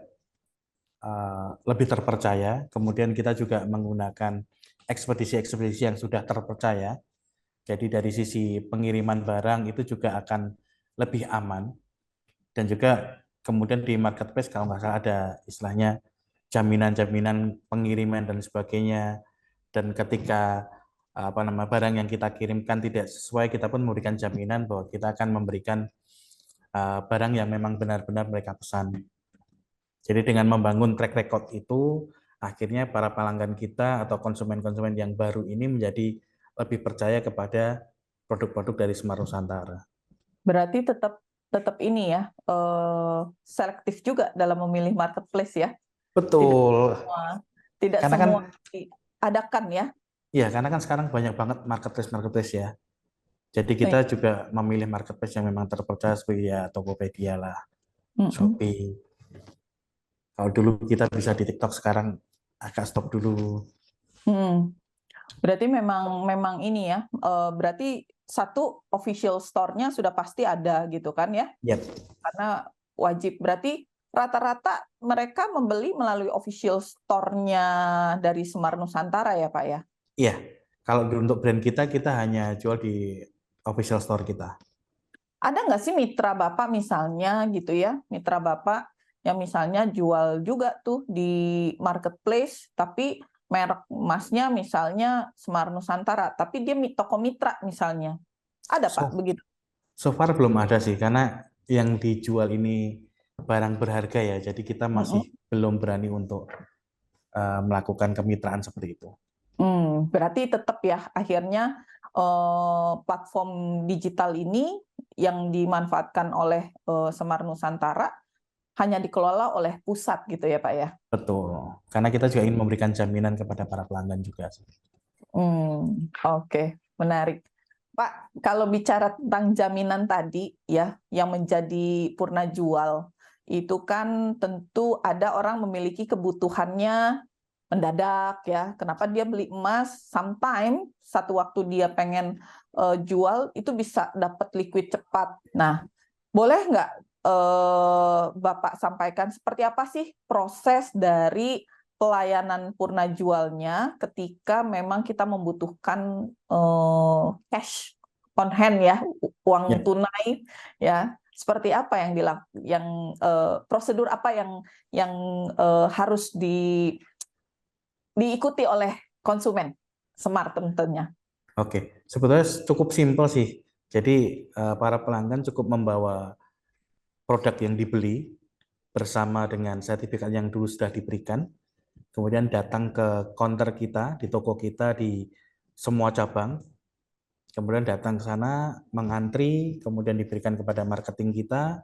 lebih terpercaya. Kemudian kita juga menggunakan ekspedisi-ekspedisi yang sudah terpercaya. Jadi dari sisi pengiriman barang itu juga akan lebih aman. Dan juga kemudian di marketplace kalau nggak salah ada istilahnya jaminan-jaminan pengiriman dan sebagainya. Dan ketika barang yang kita kirimkan tidak sesuai, kita pun memberikan jaminan bahwa kita akan memberikan barang yang memang benar-benar mereka pesan. Jadi dengan membangun track record itu, akhirnya para pelanggan kita atau konsumen-konsumen yang baru ini menjadi lebih percaya kepada produk-produk dari Semar Nusantara. Berarti tetap ini ya, selektif juga dalam memilih marketplace ya. Betul. Tidak Karena kan semua diadakan ya. ya, karena kan sekarang banyak banget marketplace ya. Jadi kita juga memilih marketplace yang memang terpercaya seperti ya Tokopedia lah, Shopee. Kalau dulu kita bisa di TikTok, sekarang agak stop dulu. Berarti memang ini ya, berarti satu official store-nya sudah pasti ada gitu kan ya? Yep. Karena wajib. Berarti rata-rata mereka membeli melalui official store-nya dari Semar Nusantara ya Pak ya? Iya, kalau untuk brand kita hanya jual di official store kita. Ada nggak sih mitra Bapak misalnya gitu ya, mitra Bapak yang misalnya jual juga tuh di marketplace, tapi merek emasnya misalnya Semar Nusantara, tapi dia toko mitra misalnya. Ada Pak So, begitu? so far belum ada sih, karena yang dijual ini barang berharga ya, jadi kita Mm-mm. masih belum berani untuk melakukan kemitraan seperti itu. Berarti tetap ya akhirnya platform digital ini yang dimanfaatkan oleh Semar Nusantara hanya dikelola oleh pusat gitu ya Pak ya? Betul, karena kita juga ingin memberikan jaminan kepada para pelanggan juga sih. Oke, menarik. Pak, kalau bicara tentang jaminan tadi ya, yang menjadi purna jual, itu kan tentu ada orang memiliki kebutuhannya mendadak ya. Kenapa dia beli emas? Sometime satu waktu dia pengen jual itu bisa dapat liquid cepat. Nah, boleh nggak Bapak sampaikan seperti apa sih proses dari pelayanan purna jualnya ketika memang kita membutuhkan cash on hand ya, Ya, uang tunai ya. Seperti apa prosedur apa yang harus diikuti oleh konsumen Semar tentunya. oke. Sebetulnya cukup simpel sih. Jadi para pelanggan cukup membawa produk yang dibeli bersama dengan sertifikat yang dulu sudah diberikan, kemudian datang ke counter kita, di toko kita, di semua cabang, kemudian datang ke sana, mengantri, kemudian diberikan kepada marketing kita,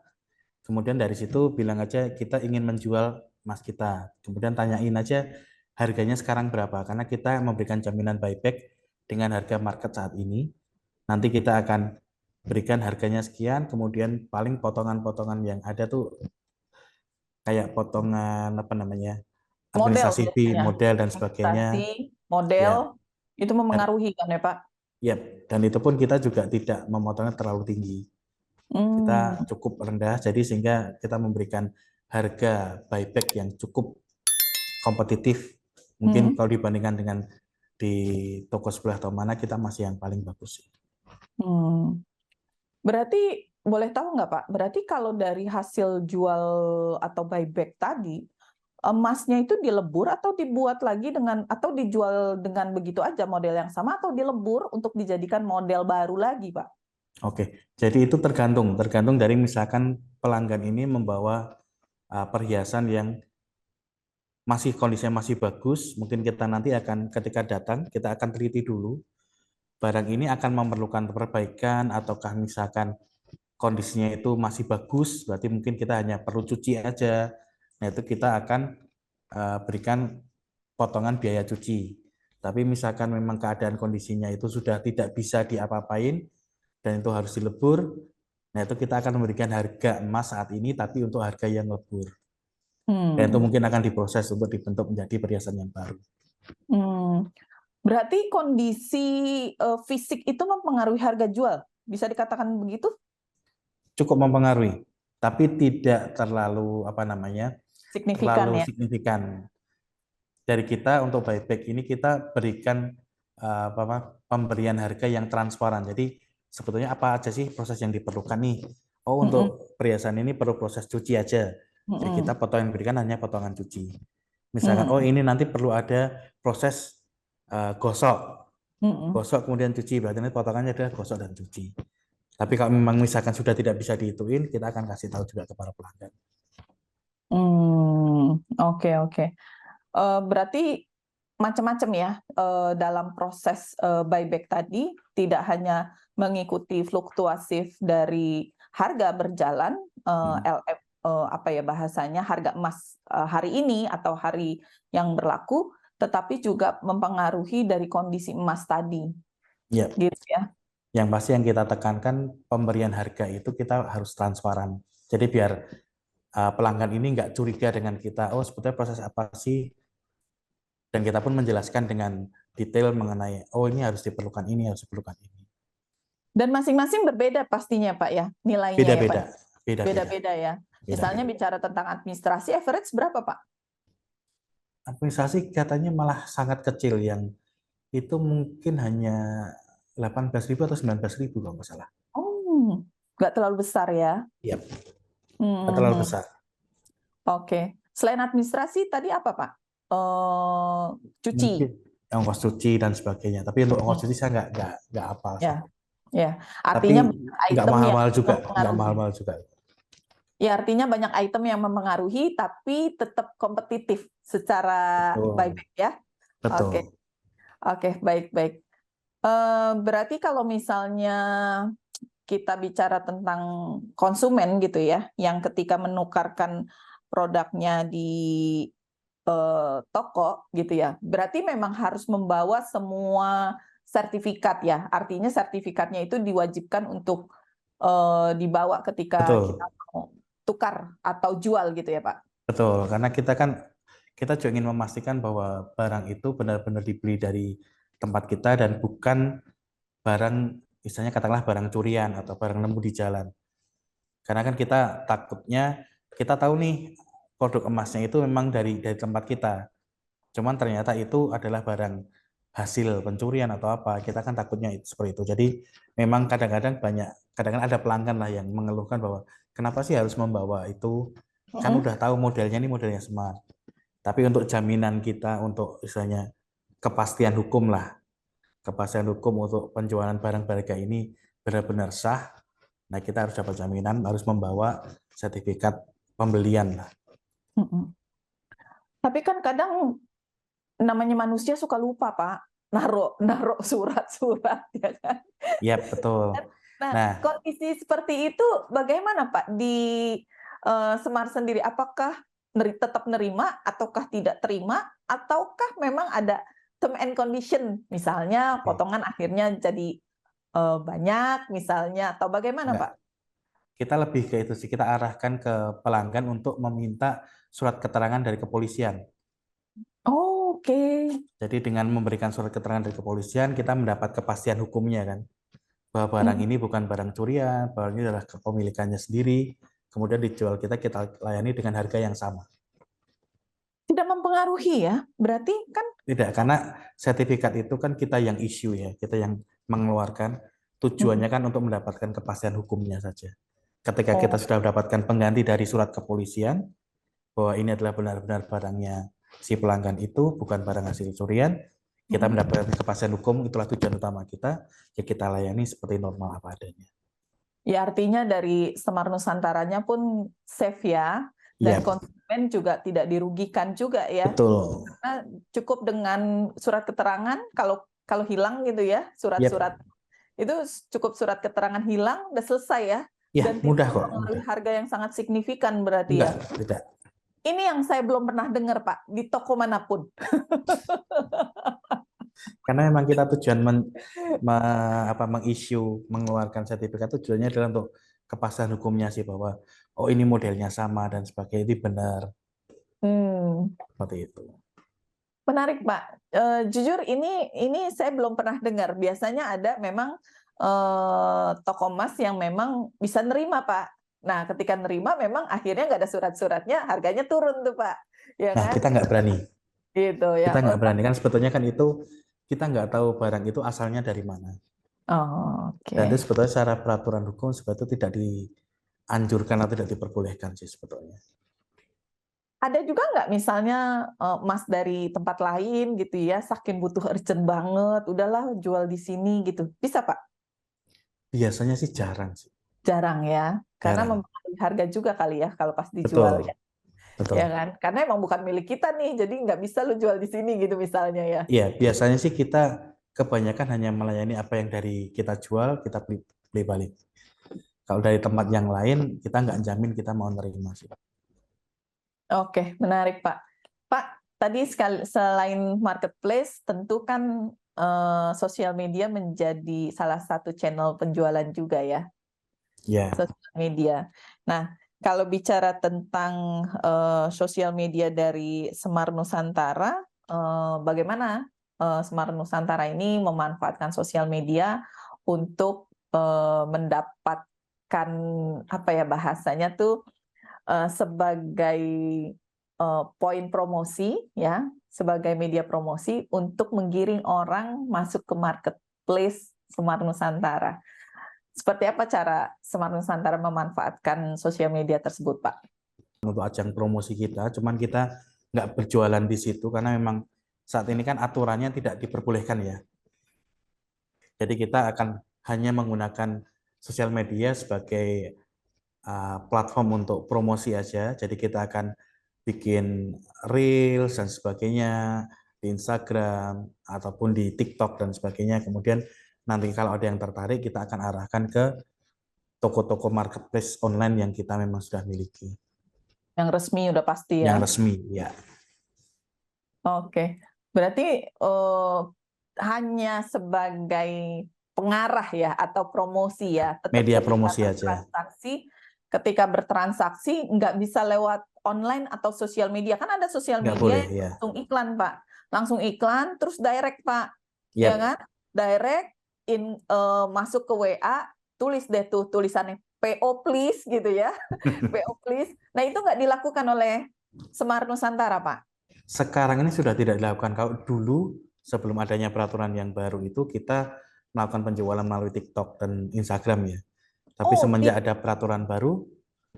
kemudian dari situ bilang aja kita ingin menjual emas kita, kemudian tanyain aja harganya sekarang berapa, karena kita memberikan jaminan buyback dengan harga market saat ini, nanti kita akan berikan harganya sekian, kemudian paling potongan-potongan yang ada tuh kayak potongan apa namanya, Model administrasi fee, biasanya, model dan sebagainya. administrasi, model, Ya, itu dan memengaruhi kan ya Pak? ya, dan itu pun kita juga tidak memotongnya terlalu tinggi. Hmm. Kita cukup rendah, jadi sehingga kita memberikan harga buyback yang cukup kompetitif. Mungkin Hmm. kalau dibandingkan dengan di toko sebelah atau mana, kita masih yang paling bagus sih. Hmm. Berarti boleh tahu nggak Pak? Berarti kalau dari hasil jual atau buyback tadi, emasnya itu dilebur atau dibuat lagi dengan atau dijual dengan begitu aja model yang sama atau dilebur untuk dijadikan model baru lagi, Pak? Oke, jadi itu tergantung dari misalkan pelanggan ini membawa perhiasan yang masih kondisinya masih bagus, mungkin kita nanti akan ketika datang kita akan teliti dulu barang ini akan memerlukan perbaikan ataukah misalkan kondisinya itu masih bagus, berarti mungkin kita hanya perlu cuci aja. Nah, itu kita akan berikan potongan biaya cuci. Tapi misalkan memang keadaan kondisinya itu sudah tidak bisa diapa-apain dan itu harus dilebur, nah itu kita akan memberikan harga emas saat ini tapi untuk harga yang lebur. Dan itu Hmm. mungkin akan diproses untuk dibentuk menjadi perhiasan yang baru. Hmm. Berarti kondisi fisik itu mempengaruhi harga jual, bisa dikatakan begitu? Cukup mempengaruhi, tapi tidak terlalu apa namanya, Signifikan terlalu ya? signifikan. Dari kita untuk buyback ini kita berikan pemberian harga yang transparan. Jadi sebetulnya apa aja sih proses yang diperlukan nih? Oh, Mm-mm. untuk perhiasan ini perlu proses cuci aja. Jadi kita Mm-mm. potongan yang berikan hanya potongan cuci. Misalkan oh Mm-mm. ini nanti perlu ada proses gosok. Mm-mm. Gosok kemudian cuci, berarti nanti potongannya adalah gosok dan cuci. Tapi kalau memang misalkan sudah tidak bisa dihituin, kita akan kasih tahu juga ke para pelanggan. Oke, oke. Berarti macam-macam ya dalam proses buyback tadi, tidak hanya mengikuti fluktuatif dari harga berjalan LF apa ya bahasanya harga emas hari ini atau hari yang berlaku, tetapi juga mempengaruhi dari kondisi emas tadi, Ya, gitu ya. yang pasti yang kita tekankan pemberian harga itu kita harus transparan. Jadi biar pelanggan ini nggak curiga dengan kita, oh sebetulnya proses apa sih? Dan kita pun menjelaskan dengan detail mengenai, oh ini harus diperlukan ini, harus diperlukan ini. Dan masing-masing berbeda pastinya Pak ya, nilainya ya Pak. Beda-beda, beda-beda, Beda-beda ya. Misalnya beda-beda. bicara tentang administrasi, average berapa Pak? Administrasi katanya malah sangat kecil, yang itu mungkin hanya 18.000 atau 19.000 kalau nggak salah. Oh, nggak terlalu besar ya. Iya, nggak terlalu Hmm, besar. Oke. Selain administrasi tadi apa, Pak? Cuci. Mungkin ongkos cuci dan sebagainya. Tapi untuk ongkos Hmm, cuci saya nggak hafal sih. Ya, ya. Tapi Artinya banyak nggak item yang mahal-mahal juga, nggak mempengaruhi. mahal-mahal juga. Ya, artinya banyak item yang mempengaruhi, tapi tetap kompetitif secara Betul, buyback ya. Oke, betul. oke, baik-baik. Berarti kalau misalnya kita bicara tentang konsumen gitu ya, yang ketika menukarkan produknya di toko gitu ya, berarti memang harus membawa semua sertifikat ya. Artinya sertifikatnya itu diwajibkan untuk dibawa ketika kita Betul, mau tukar atau jual gitu ya, Pak. betul. Karena kita juga ingin memastikan bahwa barang itu benar-benar dibeli dari tempat kita dan bukan barang, misalnya katakanlah barang curian atau barang nemu di jalan. Karena kan kita takutnya, kita tahu nih produk emasnya itu memang dari tempat kita. Cuman ternyata itu adalah barang hasil pencurian atau apa. Kita kan takutnya seperti itu. Jadi memang kadang-kadang ada pelanggan lah yang mengeluhkan bahwa kenapa sih harus membawa itu? Kan Mm-mm. udah tahu modelnya ini modelnya smart. Tapi untuk jaminan kita untuk misalnya kepastian hukum lah, kepastian hukum untuk penjualan barang berharga ini benar-benar sah. Nah, kita harus dapat jaminan, harus membawa sertifikat pembelian lah. Mm-mm. Tapi kan kadang namanya manusia suka lupa, Pak. Naruh surat-surat ya kan. Iya, betul. Nah, Nah, kondisi seperti itu bagaimana Pak di Semar sendiri? Apakah tetap nerima ataukah tidak terima? Ataukah memang ada term and condition, misalnya oke. potongan akhirnya jadi banyak misalnya, atau bagaimana Enggak. Pak? Kita lebih ke itu sih, kita arahkan ke pelanggan untuk meminta surat keterangan dari kepolisian. Oh, oke. Jadi dengan memberikan surat keterangan dari kepolisian, kita mendapat kepastian hukumnya kan. Bahwa barang Hmm. ini bukan barang curian, barang ini adalah kepemilikannya sendiri, kemudian dijual kita layani dengan harga yang sama. Tidak mempengaruhi ya? Berarti kan Tidak, karena sertifikat itu kan kita yang issue ya, kita yang mengeluarkan, tujuannya mm-mm. kan untuk mendapatkan kepastian hukumnya saja. Ketika kita Oh, sudah mendapatkan pengganti dari surat kepolisian, bahwa ini adalah benar-benar barangnya si pelanggan itu, bukan barang hasil curian, kita mm-mm. mendapatkan kepastian hukum, itulah tujuan utama kita, ya kita layani seperti normal apa adanya. Ya, artinya dari Semar Nusantaranya pun safe ya, dan Iya, konsumen juga tidak dirugikan juga ya. betul. Karena cukup dengan surat keterangan, kalau kalau hilang gitu ya, Yap, surat-surat itu cukup surat keterangan hilang, udah selesai ya, ya dan tidak mudah kok, mempengaruhi mudah. harga yang sangat signifikan berarti Enggak, ya. tidak. Ini yang saya belum pernah dengar Pak, di toko manapun. Karena memang kita tujuan meng-issue, mengeluarkan sertifikat tujuannya adalah untuk kepastian hukumnya sih bahwa oh ini modelnya sama dan sebagainya itu benar Hmm. seperti itu. Menarik, Pak. Jujur ini saya belum pernah dengar. Biasanya ada memang toko emas yang memang bisa nerima, Pak. Nah, ketika nerima memang akhirnya nggak ada surat-suratnya, harganya turun tuh, Pak. Ya Nah, kan? kita nggak berani. Gitu ya. Kita nggak berani kan sebetulnya kan itu kita nggak tahu barang itu asalnya dari mana. Oh, Dan itu oke. sebetulnya secara peraturan hukum sebetulnya tidak dianjurkan atau tidak diperbolehkan sih sebetulnya. Ada juga nggak misalnya emas dari tempat lain gitu ya, saking butuh urgent banget, udahlah jual di sini gitu. Bisa, Pak? Biasanya sih jarang sih, Jarang ya. Karena jarang. mempengaruhi harga juga kali ya kalau pas dijual Betul, ya. betul. Ya kan? Karena emang bukan milik kita nih, jadi nggak bisa lu jual di sini gitu misalnya ya. Iya, biasanya sih kita kebanyakan hanya melayani apa yang dari kita jual, kita beli balik. Kalau dari tempat yang lain, kita nggak jamin kita mau nerima sih. Oke, menarik Pak. Pak, tadi selain marketplace, tentu kan sosial media menjadi salah satu channel penjualan juga ya, Ya, sosial media. Nah, kalau bicara tentang sosial media dari Semar Nusantara, bagaimana Semar Nusantara ini memanfaatkan sosial media untuk mendapatkan apa ya bahasanya tuh sebagai poin promosi ya, sebagai media promosi untuk menggiring orang masuk ke marketplace Semar Nusantara. Seperti apa cara Semar Nusantara memanfaatkan sosial media tersebut, Pak? Untuk ajang promosi kita, cuman kita nggak berjualan di situ karena memang saat ini kan aturannya tidak diperbolehkan ya. Jadi kita akan hanya menggunakan sosial media sebagai platform untuk promosi aja. Jadi kita akan bikin reels dan sebagainya di Instagram ataupun di TikTok dan sebagainya. Kemudian nanti kalau ada yang tertarik, kita akan arahkan ke toko-toko marketplace online yang kita memang sudah miliki. Yang resmi udah pasti ya. Yang resmi, ya. Oke, berarti hanya sebagai pengarah ya atau promosi ya. Tetap Media ketika promosi aja. ketika bertransaksi nggak bisa lewat online atau sosial media. Kan ada sosial Nggak media boleh, yang ya. langsung iklan, Pak. Langsung iklan, terus direct, Pak. Ya Yap. kan? Direct, masuk ke WA, tulis deh tuh tulisannya PO please gitu ya. PO please. Nah itu nggak dilakukan oleh Semar Nusantara, Pak. Sekarang ini sudah tidak dilakukan. Kalau dulu sebelum adanya peraturan yang baru itu kita melakukan penjualan melalui TikTok dan Instagram ya. Tapi semenjak ada peraturan baru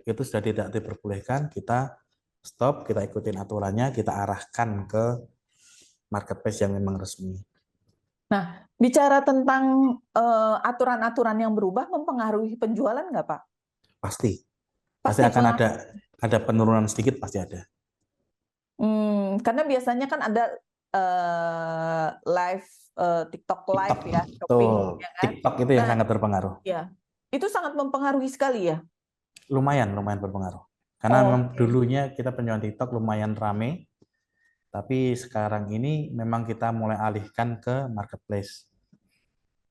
itu sudah tidak diperbolehkan, kita stop, kita ikutin aturannya, kita arahkan ke marketplace yang memang resmi. Nah, bicara tentang aturan-aturan yang berubah mempengaruhi penjualan nggak, Pak? Pasti Pasti akan ada penurunan sedikit, pasti ada. Karena biasanya kan ada live TikTok live TikTok, ya, shopping ya kan. TikTok itu yang sangat berpengaruh. Ya, itu sangat mempengaruhi sekali ya. Lumayan berpengaruh. Karena memang dulunya kita penjualan TikTok lumayan rame, tapi sekarang ini memang kita mulai alihkan ke marketplace.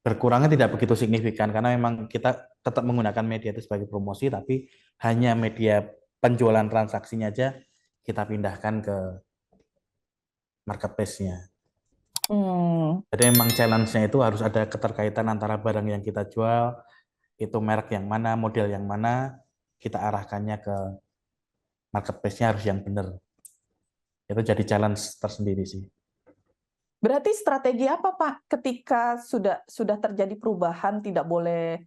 Berkurangnya tidak begitu signifikan karena memang kita tetap menggunakan media itu sebagai promosi, tapi hanya media penjualan transaksinya aja kita pindahkan ke marketplace-nya. Jadi memang challenge-nya itu harus ada keterkaitan antara barang yang kita jual, itu merek yang mana, model yang mana, kita arahkannya ke marketplace-nya harus yang benar. Itu jadi challenge tersendiri sih. Berarti strategi apa, Pak, ketika sudah terjadi perubahan tidak boleh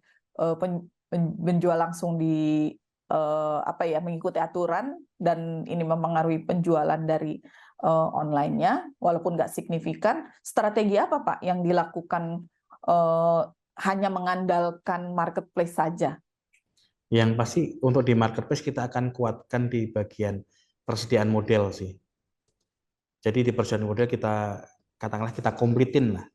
menjual langsung di mengikuti aturan dan ini mempengaruhi penjualan dari online-nya walaupun nggak signifikan, strategi apa, Pak, yang dilakukan hanya mengandalkan marketplace saja? Yang pasti untuk di marketplace kita akan kuatkan di bagian persediaan model sih. Jadi di persediaan model kita katakanlah kita komplitin lah.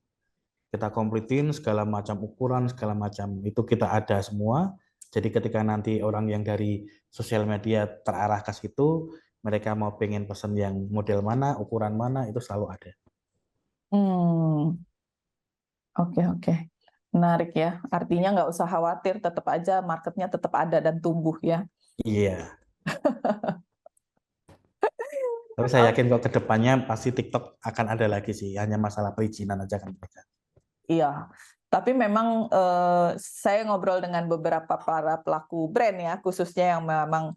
Kita komplitin segala macam ukuran, segala macam itu kita ada semua. Jadi ketika nanti orang yang dari sosial media terarah ke situ, mereka mau pengen pesan yang model mana, ukuran mana, itu selalu ada. Oke. Menarik ya. Artinya nggak usah khawatir, tetap aja marketnya tetap ada dan tumbuh ya. Iya. Tapi saya yakin kok ke depannya pasti TikTok akan ada lagi sih. Hanya masalah perizinan aja kan mereka. Iya. Tapi memang saya ngobrol dengan beberapa para pelaku brand ya, khususnya yang memang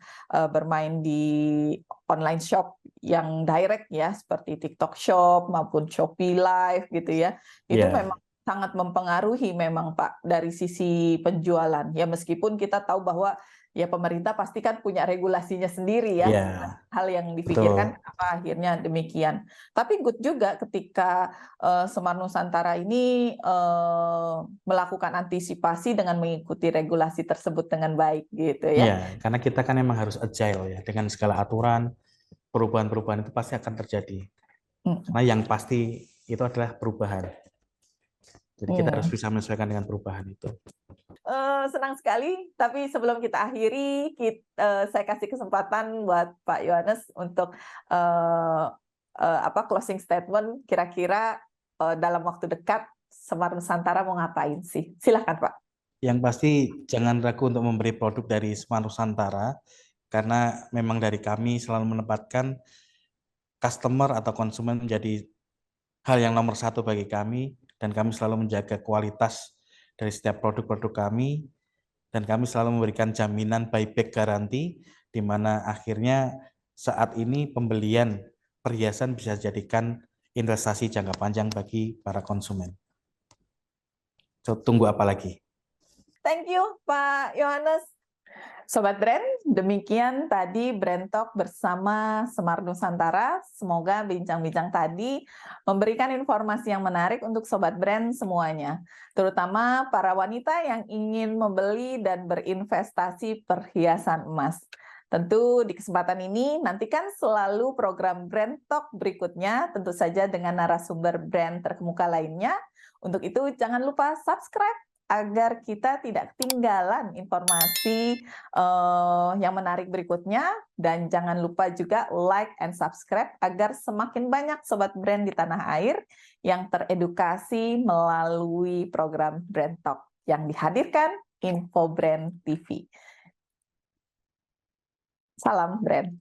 bermain di online shop yang direct ya, seperti TikTok Shop maupun Shopee Live gitu ya. Itu memang sangat mempengaruhi memang Pak dari sisi penjualan. Ya meskipun kita tahu bahwa ya pemerintah pasti kan punya regulasinya sendiri ya. Hal yang dipikirkan apa akhirnya demikian. Tapi good juga ketika Semar Nusantara ini melakukan antisipasi dengan mengikuti regulasi tersebut dengan baik gitu ya. Iya, karena kita kan memang harus agile ya dengan segala aturan, perubahan-perubahan itu pasti akan terjadi. Karena yang pasti itu adalah perubahan. Jadi kita harus bisa menyesuaikan dengan perubahan itu. Senang sekali, tapi sebelum kita akhiri, saya kasih kesempatan buat Pak Yohanes untuk closing statement. Kira-kira dalam waktu dekat Semar Nusantara mau ngapain sih? Silakan Pak. Yang pasti jangan ragu untuk memberi produk dari Semar Nusantara, karena memang dari kami selalu menempatkan customer atau konsumen menjadi hal yang nomor satu bagi kami, dan kami selalu menjaga kualitas dari setiap produk-produk kami, dan kami selalu memberikan jaminan buyback garansi, di mana akhirnya saat ini pembelian perhiasan bisa dijadikan investasi jangka panjang bagi para konsumen. Tunggu apa lagi? Thank you, Pak Yohanes. Sobat Brand, demikian tadi Brand Talk bersama Semar Nusantara. Semoga bincang-bincang tadi memberikan informasi yang menarik untuk Sobat Brand semuanya, terutama para wanita yang ingin membeli dan berinvestasi perhiasan emas. Tentu di kesempatan ini nantikan selalu program Brand Talk berikutnya, tentu saja dengan narasumber brand terkemuka lainnya. Untuk itu jangan lupa subscribe agar kita tidak ketinggalan informasi yang menarik berikutnya, dan jangan lupa juga like and subscribe agar semakin banyak sobat brand di tanah air yang teredukasi melalui program Brand Talk yang dihadirkan Info Brand TV. Salam brand.